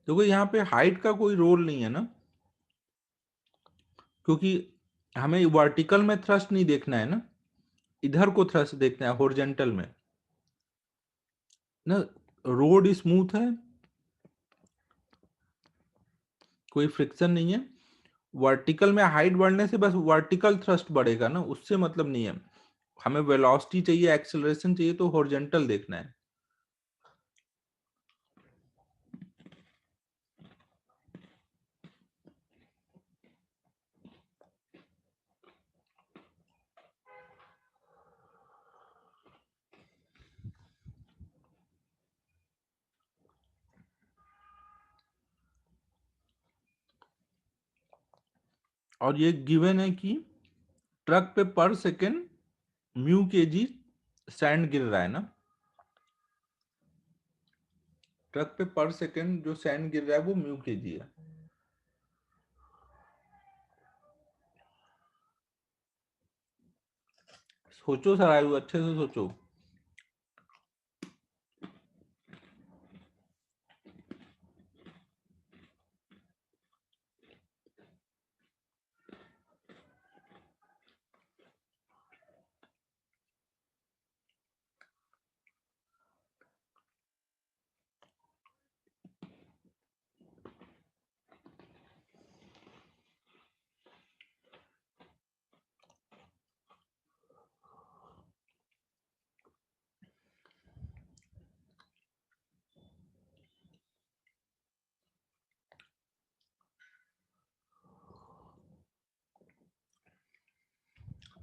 [SPEAKER 1] देखो यहाँ पे हाइट का कोई रोल नहीं है ना, क्योंकि हमें वर्टिकल में थ्रस्ट नहीं देखना है ना, इधर को थ्रस्ट देखना है, हॉरिजॉन्टल में ना। रोड स्मूथ है, कोई फ्रिक्शन नहीं है। वर्टिकल में हाइट बढ़ने से बस वर्टिकल थ्रस्ट बढ़ेगा ना, उससे मतलब नहीं है। हमें वेलोसिटी चाहिए, एक्सेलरेशन चाहिए, तो हॉरिजॉन्टल देखना है। और ये गिवन है कि ट्रक पे पर सेकेंड म्यू केजी सैंड गिर रहा है ना। ट्रक पे पर सेकेंड जो सैंड गिर रहा है वो म्यू केजी है। सोचो सर, आयु अच्छे से सोचो।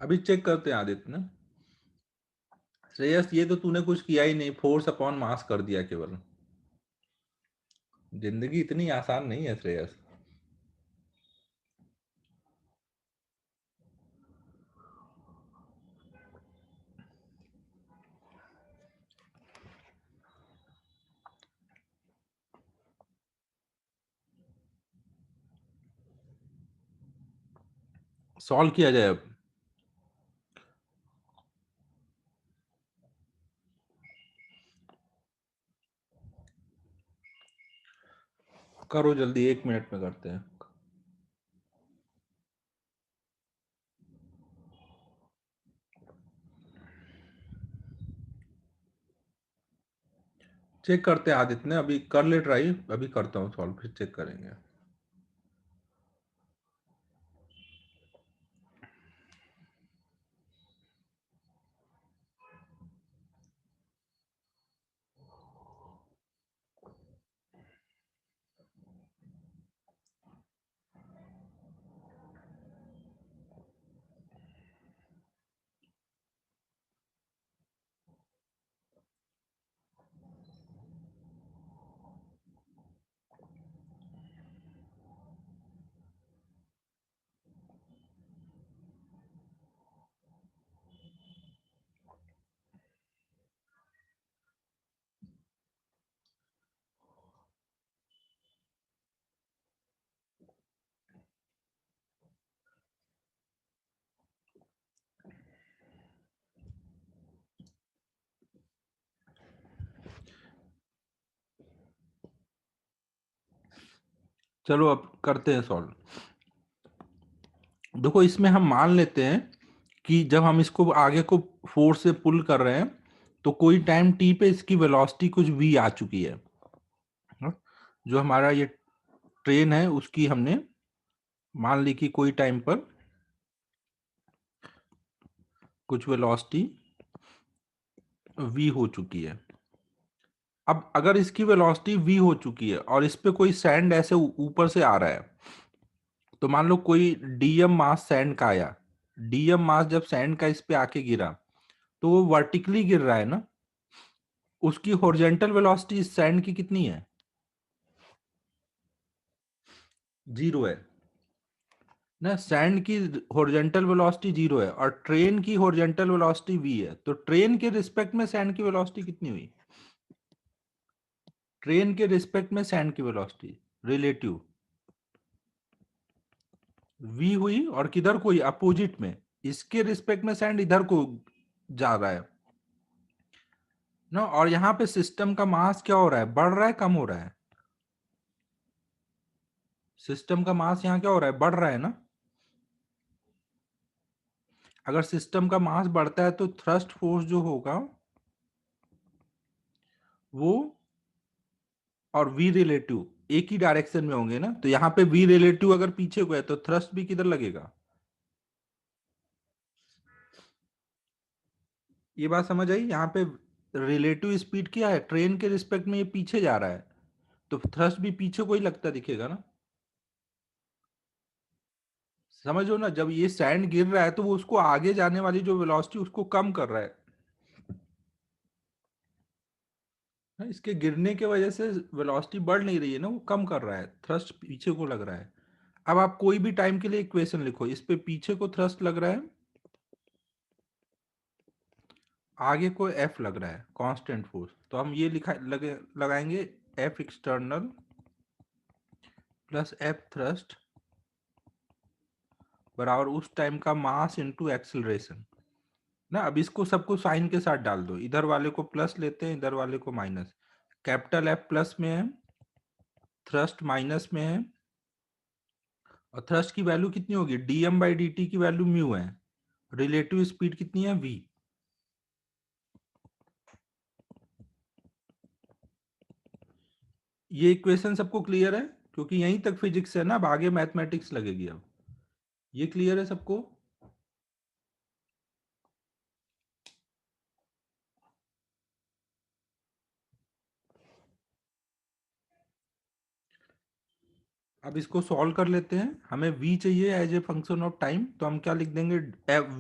[SPEAKER 1] अभी चेक करते हैं आदित्य ना। श्रेयस, ये तो तूने कुछ किया ही नहीं, फोर्स अपॉन मास कर दिया केवल। जिंदगी इतनी आसान नहीं है श्रेयस। सॉल्व किया जाए अब। करो जल्दी, 1 मिनट में करते हैं। चेक करते हैं आदित्य ने, अभी कर ले ट्राई, अभी करता हूँ सॉल्व, फिर चेक करेंगे। चलो अब करते हैं सॉल्व। देखो इसमें हम मान लेते हैं कि जब हम इसको आगे को फोर्स से पुल कर रहे हैं तो कोई टाइम टी पे इसकी वेलोसिटी कुछ v आ चुकी है। जो हमारा ये ट्रेन है उसकी हमने मान ली कि कोई टाइम पर कुछ वेलोसिटी v हो चुकी है। अब अगर इसकी वेलोसिटी v हो चुकी है और इस पे कोई सैंड ऐसे ऊपर से आ रहा है, तो मान लो कोई dm मास सैंड का आया, dm मास जब सैंड का इस पे आके गिरा तो वो वर्टिकली गिर रहा है ना, उसकी हॉरिजॉन्टल वेलोसिटी इस सैंड की कितनी है? 0 है ना। सैंड की हॉरिजॉन्टल वेलोसिटी 0 है और ट्रेन की हॉरिजॉन्टल वेलोसिटी v है, तो ट्रेन के रिस्पेक्ट में सैंड की वेलोसिटी कितनी हुई? ट्रेन के रिस्पेक्ट में सैंड की वेलोसिटी रिलेटिव v हुई, और किधर को? अपोजिट में, इसके रिस्पेक्ट में सैंड इधर को जा रहा है ना। और यहाँ पे सिस्टम का मास क्या हो रहा है? बढ़ रहा है, कम हो रहा है? सिस्टम का मास यहाँ क्या हो रहा है? बढ़ रहा है ना। अगर सिस्टम का मास बढ़ता है तो थ्रस्ट फोर्स जो होगा वो और v रिलेटिव एक ही डायरेक्शन में होंगे ना। तो यहाँ पे v रिलेटिव अगर पीछे को है तो थ्रस्ट भी किधर लगेगा? ये बात समझ आई? यहाँ पे रिलेटिव स्पीड क्या है? ट्रेन के रिस्पेक्ट में ये पीछे जा रहा है, तो थ्रस्ट भी पीछे को ही लगता दिखेगा ना। समझो ना, जब ये सैंड गिर रहा है तो वो उसको आगे जाने वाली जो वेलोसिटी उसको कम कर रहा है ना। इसके गिरने के वजह से वेलोसिटी बढ़ नहीं रही है ना, वो कम कर रहा है, थ्रस्ट पीछे को लग रहा है। अब आप कोई भी टाइम के लिए इक्वेशन लिखो, इस पे पीछे को थ्रस्ट लग रहा है, आगे को F लग रहा है कांस्टेंट फोर्स, तो हम ये लगाएंगे F external plus F thrust बराबर उस टाइम का मास इनटू एक्सेलरेशन ना। अब इसको सबको साइन के साथ डाल दो, इधर वाले को प्लस लेते हैं, इधर वाले को माइनस। कैपिटल F प्लस में है, थ्रस्ट माइनस में है, और थ्रस्ट की वैल्यू कितनी होगी? dm/dt की वैल्यू म्यू है, रिलेटिव स्पीड कितनी है? v। ये इक्वेशन सबको क्लियर है? क्योंकि यहीं तक फिजिक्स है ना, अब आगे मैथमेटिक्स लगेगी। अब ये क्लियर है सबको? अब इसको सॉल्व कर लेते हैं। हमें v चाहिए as a function of time, तो हम क्या लिख देंगे?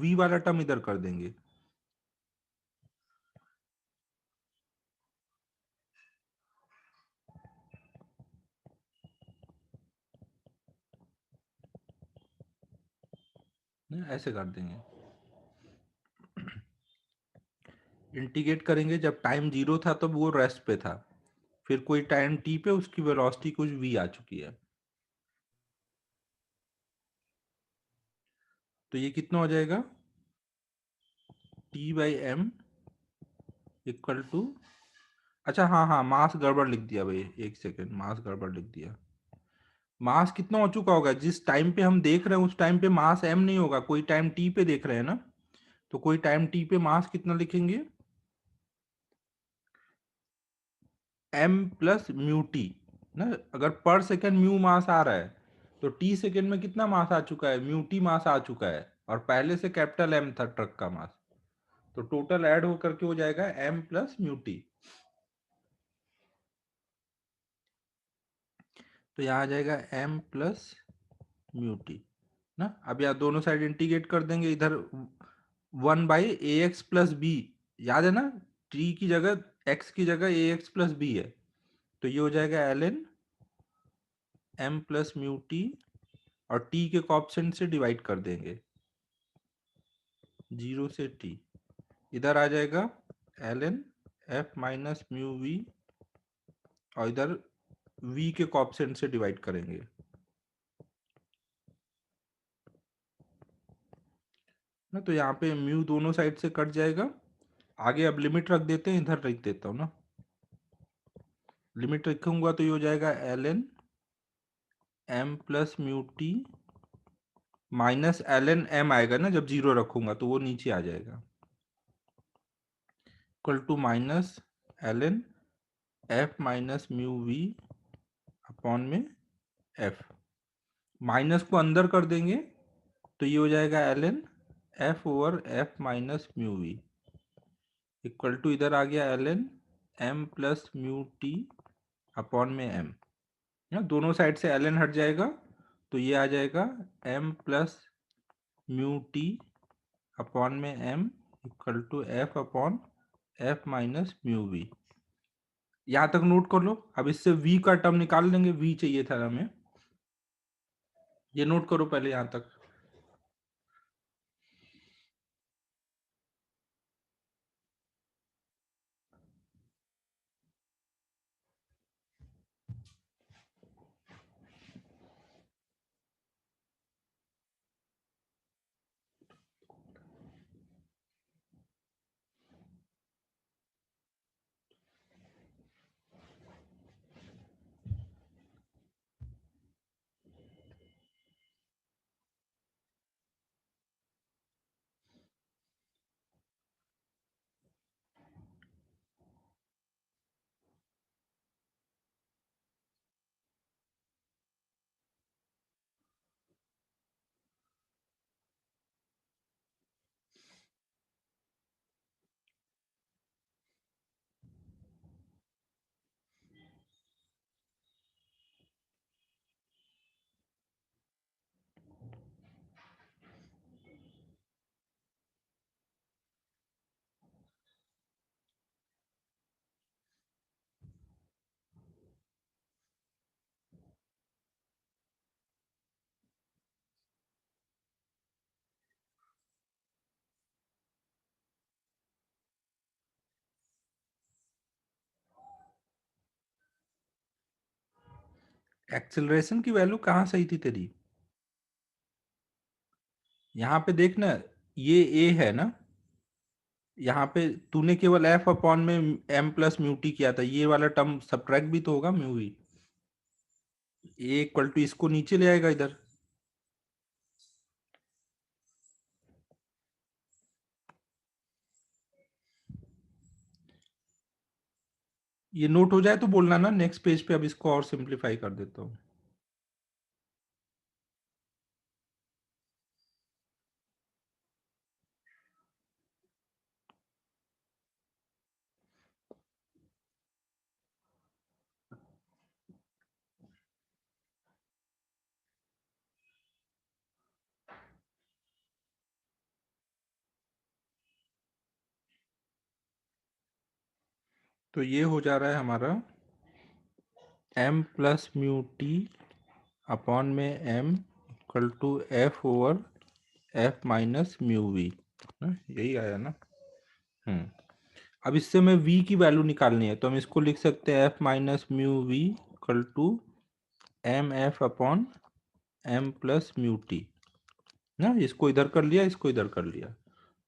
[SPEAKER 1] v वाला टर्म इधर कर देंगे। ऐसे कर देंगे। इंटीग्रेट करेंगे, जब टाइम 0 था तब वो रेस्ट पे था, फिर कोई टाइम t पे उसकी वेलोसिटी कुछ v आ चुकी है, तो ये कितना हो जाएगा? t/m इक्वल टू, अच्छा हाँ हाँ, मास गड़बड़ लिख दिया भाई, एक सेकेंड, मास गड़बड़ लिख दिया। मास कितना हो चुका होगा? जिस टाइम पे हम देख रहे हैं उस टाइम पे मास m नहीं होगा, कोई टाइम t पे देख रहे हैं ना, तो कोई टाइम t पे मास कितना लिखेंगे? m प्लस म्यू टी ना। अगर पर सेकेंड म्यू मास आ रहा है तो t सेकेंड में कितना मास आ चुका है? म्यू टी मास आ चुका है, और पहले से कैपिटल M था ट्रक का मास, तो टोटल ऐड होकर के हो जाएगा m प्लस म्यू टी। तो यहाँ आ जाएगा m प्लस म्यू टी ना। अब यहाँ दोनों साइड इंटीग्रेट कर देंगे, इधर 1/ax+b, याद है ना, t की जगह x की जगह ax+b है, तो ये हो जाएगा ln m plus mu T, और t के कोएफिशिएंट से डिवाइड कर देंगे 0 से t, इधर आ जाएगा ln f minus mu v, और इधर v के कोएफिशिएंट से डिवाइड करेंगे ना। तो यहाँ पे म्यू दोनों साइड से कट जाएगा। आगे अब लिमिट रख देते हैं, इधर रख देता हूँ ना, लिमिट रखूंगा तो ये हो जाएगा ln m plus mu T minus ln m आएगा ना, जब 0 रखूंगा तो वो नीचे आ जाएगा, equal to minus ln f minus mu v upon में एफ, माइनस को अंदर कर देंगे तो ये हो जाएगा ln F over F minus mu V equal to, इधर आ गया ln m plus mu T upon में m, दोनों साइड से ln हट जाएगा तो ये आ जाएगा m plus mu T upon में m equal to F upon F minus mu V. यहाँ तक नोट कर लो। अब इससे v का टर्म निकाल लेंगे, v चाहिए था हमें, ये नोट करो पहले यहाँ तक। एक्सेलरेशन की वैल्यू कहाँ सही थी तेरी? यहाँ पे देखना, ये a है ना, यहाँ पे तूने केवल f अपॉन में m प्लस म्यू टी किया था, ये वाला टर्म सब्ट्रैक्ट भी तो होगा mu V, a equal to इसको नीचे ले आएगा इधर, ये नोट हो जाए तो बोलना ना नेक्स्ट पेज पे। अब इसको और सिंप्लीफाई कर देता हूँ। तो ये हो जा रहा है हमारा m plus mu T upon में m equal to f over f minus mu V, यही आया ना। अब इससे मैं v की वैल्यू निकालनी है तो हम इसको लिख सकते हैं f minus mu V equal to M F upon M plus mu T ना, इसको इधर कर लिया, इसको इधर कर लिया,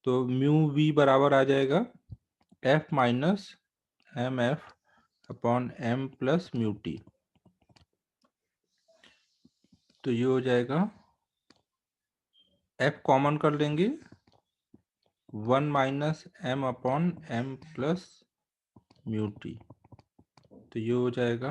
[SPEAKER 1] तो म्यू वी बराबर आ जाएगा F minus M F upon M plus mu T. तो ये हो जाएगा, एफ कॉमन कर लेंगे, 1 minus M upon M plus mu T, तो ये हो जाएगा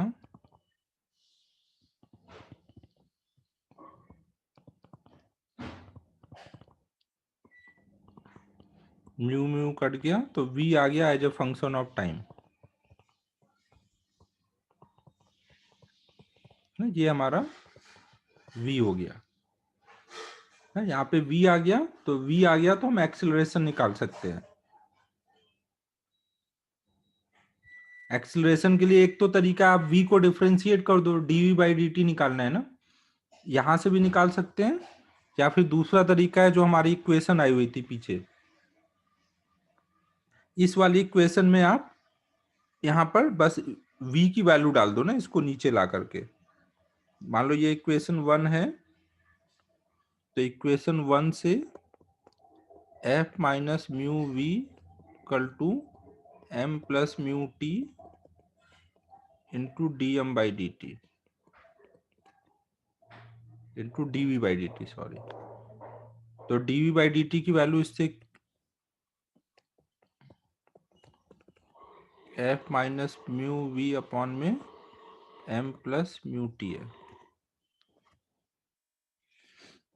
[SPEAKER 1] म्यू म्यू कट गया तो v आ गया as a function of time, ये हमारा v हो गया। यहाँ पे v आ गया, तो v आ गया तो हम एक्सेलरेशन निकाल सकते हैं। एक्सेलरेशन के लिए एक तो तरीका, आप v को डिफरेंशिएट कर दो, dv बाई dt निकालना है ना, यहां से भी निकाल सकते हैं, या फिर दूसरा तरीका है जो हमारी इक्वेशन आई हुई थी पीछे, इस वाली इक्वेशन में आप यहाँ पर बस v की वैल्यू डाल दो ना, इसको नीचे ला करके। मान लो ये इक्वेशन 1 है, तो इक्वेशन 1 से f minus mu V equal to m plus mu T into D M by D T into D V by D T, sorry. तो D V by D T की वैल्यू इससे f minus mu V upon में m plus mu T है।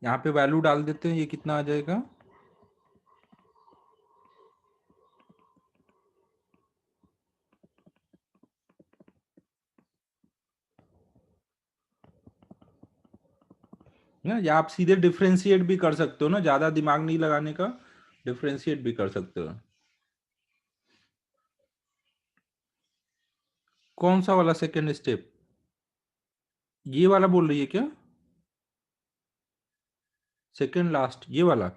[SPEAKER 1] यहाँ पे value डाल देते हैं, ये कितना आ जाएगा, ना, या आप सीधे डिफ्रेंशिएट भी कर सकते हो ना, ज्यादा दिमाग नहीं लगाने का, डिफ्रेंशिएट भी कर सकते हो। कौन सा वाला सेकेंड स्टेप, ये वाला बोल रही है क्या, सेकेंड लास्ट ये वाला?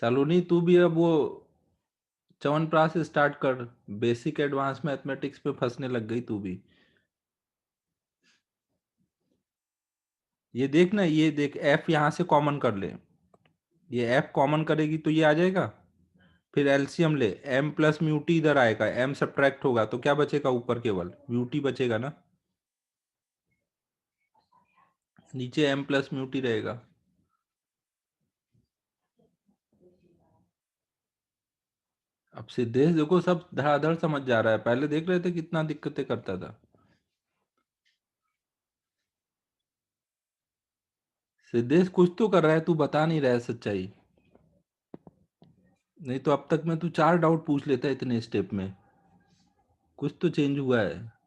[SPEAKER 1] सलोनी तू भी अब वो च्यवनप्राश से स्टार्ट कर, बेसिक एडवांस मैथमेटिक्स पे फंसने लग गई तू भी। ये देख ना, ये देख, एफ यहाँ से कॉमन कर ले, ये एफ कॉमन करेगी तो ये आ जाएगा। फिर एलसीएम ले, एम प्लस म्यूटी इधर आएगा, एम सब्ट्रैक्ट होगा तो क्या बचेगा, ऊपर केवल म्यूटी बचेगा ना, नीचे एम प्लस म्यूटी रहेगा। अब सिद्धेश देखो सब धड़ाधड़ समझ जा रहा है, पहले देख रहे थे कितना दिक्कतें करता था। सिद्धेश कुछ तो कर रहा है, तू बता नहीं रहा है सच्चाई, नहीं तो अब तक में तू 4 डाउट पूछ लेता है इतने स्टेप में, कुछ तो चेंज हुआ है।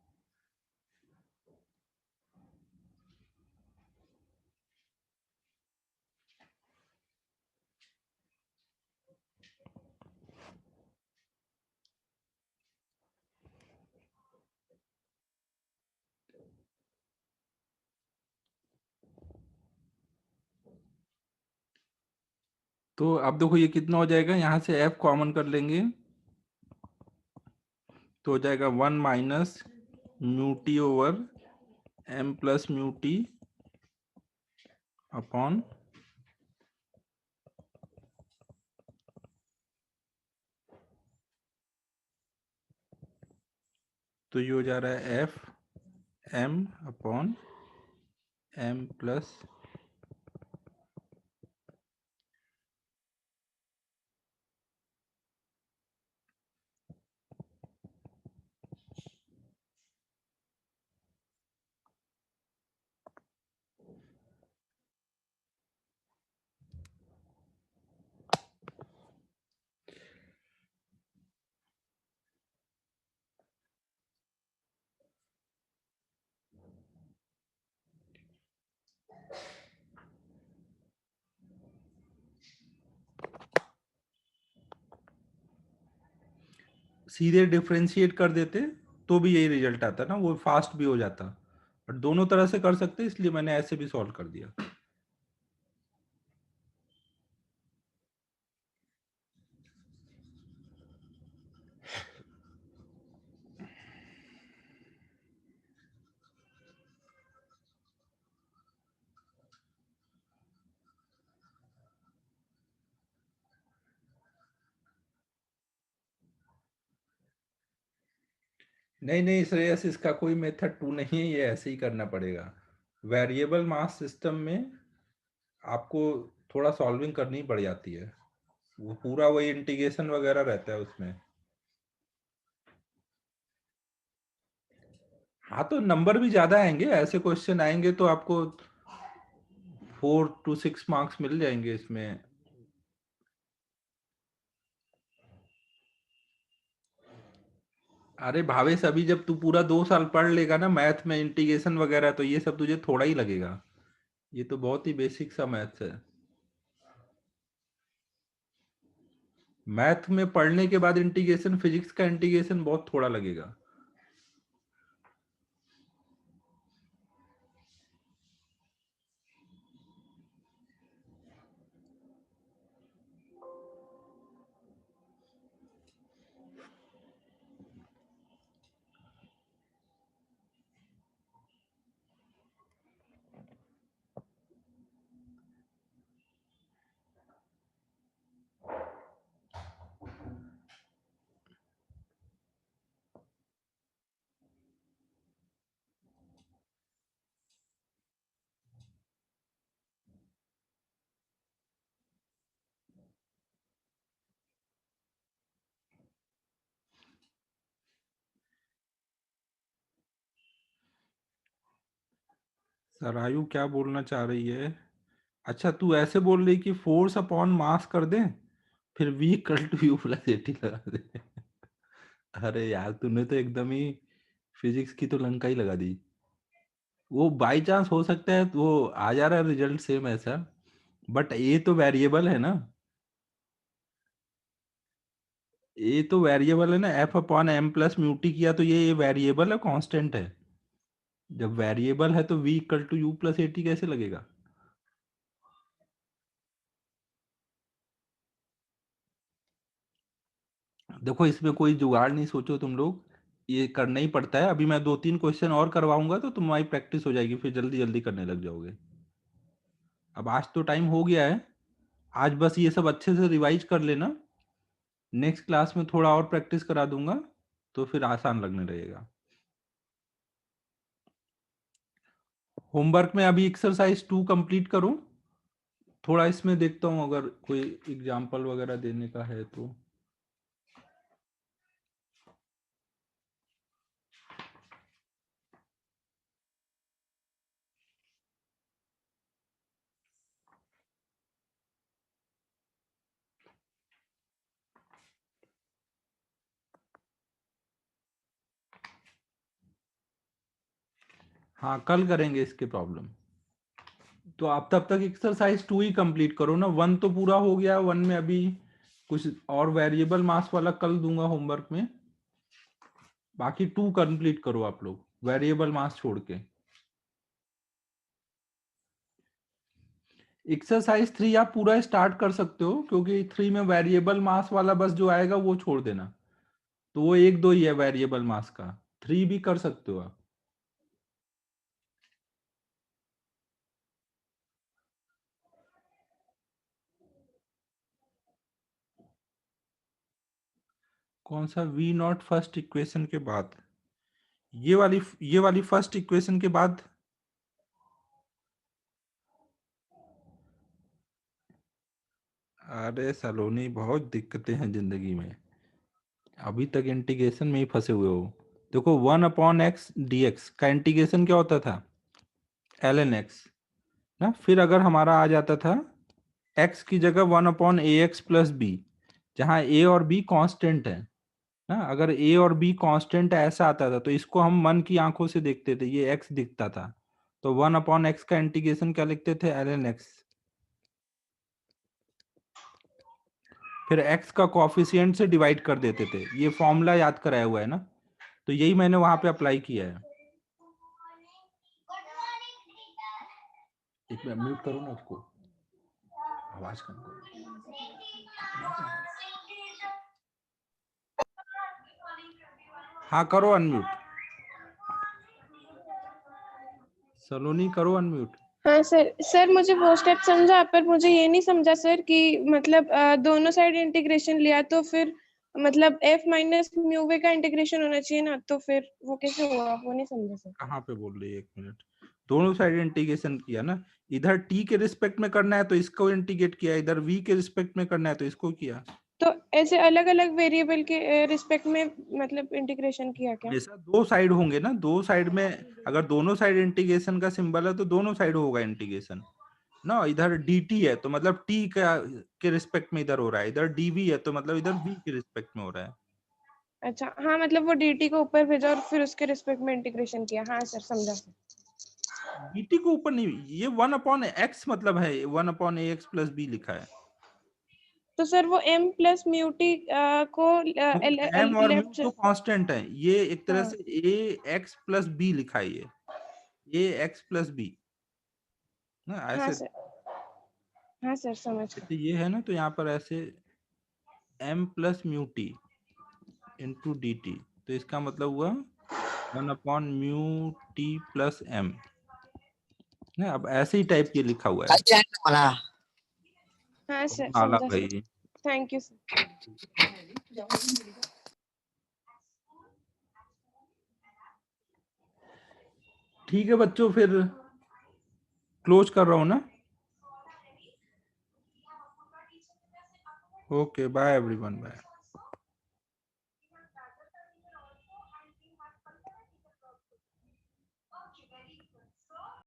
[SPEAKER 1] तो अब देखो ये कितना हो जाएगा, यहाँ से एफ कॉमन कर लेंगे तो हो जाएगा 1 minus mu T over M plus mu T upon, तो ये हो जा रहा है F M upon M plus, सीधे डिफरेंशिएट कर देते तो भी यही रिजल्ट आता ना, वो फास्ट भी हो जाता, बट दोनों तरह से कर सकते इसलिए मैंने ऐसे भी सॉल्व कर दिया। नहीं नहीं श्रेयस, इसका कोई मेथड टू नहीं है, ये ऐसे ही करना पड़ेगा। वेरिएबल मास सिस्टम में आपको थोड़ा सॉल्विंग करनी पड़ जाती है, वो पूरा वही इंटीग्रेशन वगैरह रहता है उसमें। हाँ तो नंबर भी ज्यादा आएंगे, ऐसे क्वेश्चन आएंगे तो आपको 4 to 6 मार्क्स मिल जाएंगे इसमें। अरे भावेश, अभी जब तू पूरा 2 साल पढ़ लेगा ना मैथ में इंटीग्रेशन वगैरह, तो ये सब तुझे थोड़ा ही लगेगा, ये तो बहुत ही बेसिक सा मैथ्स है। मैथ में पढ़ने के बाद इंटीग्रेशन, फिजिक्स का इंटीग्रेशन बहुत थोड़ा लगेगा। सरायु क्या बोलना चाह रही है? अच्छा, तू ऐसे बोल रही कि फोर्स अपॉन मास कर दे, फिर V equal to U plus AT लगा दे। अरे यार, तूने तो एकदम ही फिजिक्स की तो लंका ही लगा दी। वो बाई चांस हो सकता है, तो वो आ जा रहा है रिजल्ट सेम ऐसा, बट ये तो वेरिएबल है ना, ये तो वेरिएबल है ना। F upon M plus mu T किया तो ये वेरिएबल है, कांस्टेंट है। जब वेरिएबल है तो V equal to U plus AT कैसे लगेगा? देखो, इसमें कोई जुगाड़ नहीं सोचो तुम लोग, ये करना ही पड़ता है। अभी मैं 2-3 क्वेश्चन और करवाऊंगा तो तुम्हारी प्रैक्टिस हो जाएगी, फिर जल्दी जल्दी करने लग जाओगे। अब आज तो टाइम हो गया है, आज बस ये सब अच्छे से रिवाइज कर लेना। नेक्स्ट क्लास में थोड़ा और प्रैक्टिस करा दूंगा तो फिर आसान लगने रहेगा। होमवर्क में अभी एक्सरसाइज 2 कंप्लीट करो। थोड़ा इसमें देखता हूँ अगर कोई एग्जाम्पल वगैरह देने का है तो। हाँ, कल करेंगे इसके प्रॉब्लम। तो आप तब तक एक्सरसाइज 2 ही कंप्लीट करो ना। 1 तो पूरा हो गया, 1 में अभी कुछ और वेरिएबल मास वाला कल दूंगा होमवर्क में। बाकी 2 कंप्लीट करो आप लोग, वेरिएबल मास छोड़ के। एक्सरसाइज 3 आप पूरा स्टार्ट कर सकते हो, क्योंकि 3 में वेरिएबल मास वाला बस जो आएगा वो छोड़ देना। तो वो 1-2 ही है वेरिएबल मास का, 3 भी कर सकते हो आप। कौन सा V नॉट फर्स्ट इक्वेशन के बाद? ये वाली फर्स्ट इक्वेशन के बाद। अरे सलोनी, बहुत दिक्कतें हैं जिंदगी में, अभी तक इंटीग्रेशन में ही फंसे हुए हो। देखो, 1/x dx का इंटीग्रेशन क्या होता था? ln x ना। फिर अगर हमारा आ जाता था x की जगह 1/ax प्लस बी, जहाँ a और b कांस्टेंट है ना। अगर a और b कांस्टेंट ऐसा आता था तो इसको हम मन की आंखों से देखते थे, ये x दिखता था। तो 1/x का इंटीग्रेशन क्या लिखते थे? ln x। फिर x का कॉफिशिएंट से डिवाइड कर देते थे। ये फॉर्मूला याद कराया हुआ है ना, तो यही मैंने वहां पे अप्लाई किया है। एक मिनट म्यूट करो ना उसको, आवाज कम करो। हाँ, करो अनम्यूट, सलोनी करो अनम्यूट।
[SPEAKER 3] हाँ सर मुझे वो स्टेप समझा, पर मुझे ये नहीं समझा सर कि मतलब दोनों साइड इंटीग्रेशन लिया तो फिर मतलब f माइनस म्यू वे का इंटीग्रेशन होना चाहिए ना, तो फिर वो कैसे हुआ, वो नहीं समझा सर।
[SPEAKER 1] कहाँ पे बोल रही है? एक मिनट, दोनों साइड इंटीग्रेशन किया ना। इधर t के रिस्पेक्ट में करना है तो इसको इंटीग्रेट किया, इधर v के रिस्पेक्ट में करना है तो इसको किया।
[SPEAKER 3] तो ऐसे अलग अलग वेरिएबल के रिस्पेक्ट में मतलब इंटीग्रेशन किया क्या?
[SPEAKER 1] हमेशा 2 साइड होंगे ना, 2 साइड में अगर दोनों साइड इंटीग्रेशन का सिंबल है तो दोनों साइड होगा इंटीग्रेशन ना। इधर dt है तो मतलब t का के रिस्पेक्ट में इधर हो रहा है, इधर dv है तो मतलब इधर v के रिस्पेक्ट में हो रहा है।
[SPEAKER 3] अच्छा हाँ, मतलब वो dt को ऊपर भेजा और फिर उसके रिस्पेक्ट में इंटीग्रेशन किया। हाँ सर समझा सर।
[SPEAKER 1] dt को ऊपर नहीं, ये 1/x मतलब है, 1/ax प्लस b लिखा है।
[SPEAKER 3] तो सर वो m प्लस म्यू टी को
[SPEAKER 1] m और म्यू
[SPEAKER 3] लेफ्ट।
[SPEAKER 1] तो कांस्टेंट है, ये एक तरह
[SPEAKER 3] हाँ
[SPEAKER 1] से ax प्लस b लिखा है, ये ax प्लस b ना
[SPEAKER 3] हाँ
[SPEAKER 1] ऐसे।
[SPEAKER 3] सर, हाँ सर समझ गए।
[SPEAKER 1] जैसे ये है ना, तो यहाँ पर ऐसे m plus mu T into D T, तो इसका मतलब हुआ 1/म्यू टी प्लस m ना। अब ऐसे ही टाइप ये लिखा हुआ है।
[SPEAKER 3] हाँ सर
[SPEAKER 1] नाला
[SPEAKER 3] समझा सर,
[SPEAKER 1] भाई।
[SPEAKER 3] Thank you sir.
[SPEAKER 1] ठीक है बच्चों, फिर क्लोज कर रहा हूँ ना। Okay, bye everyone, bye.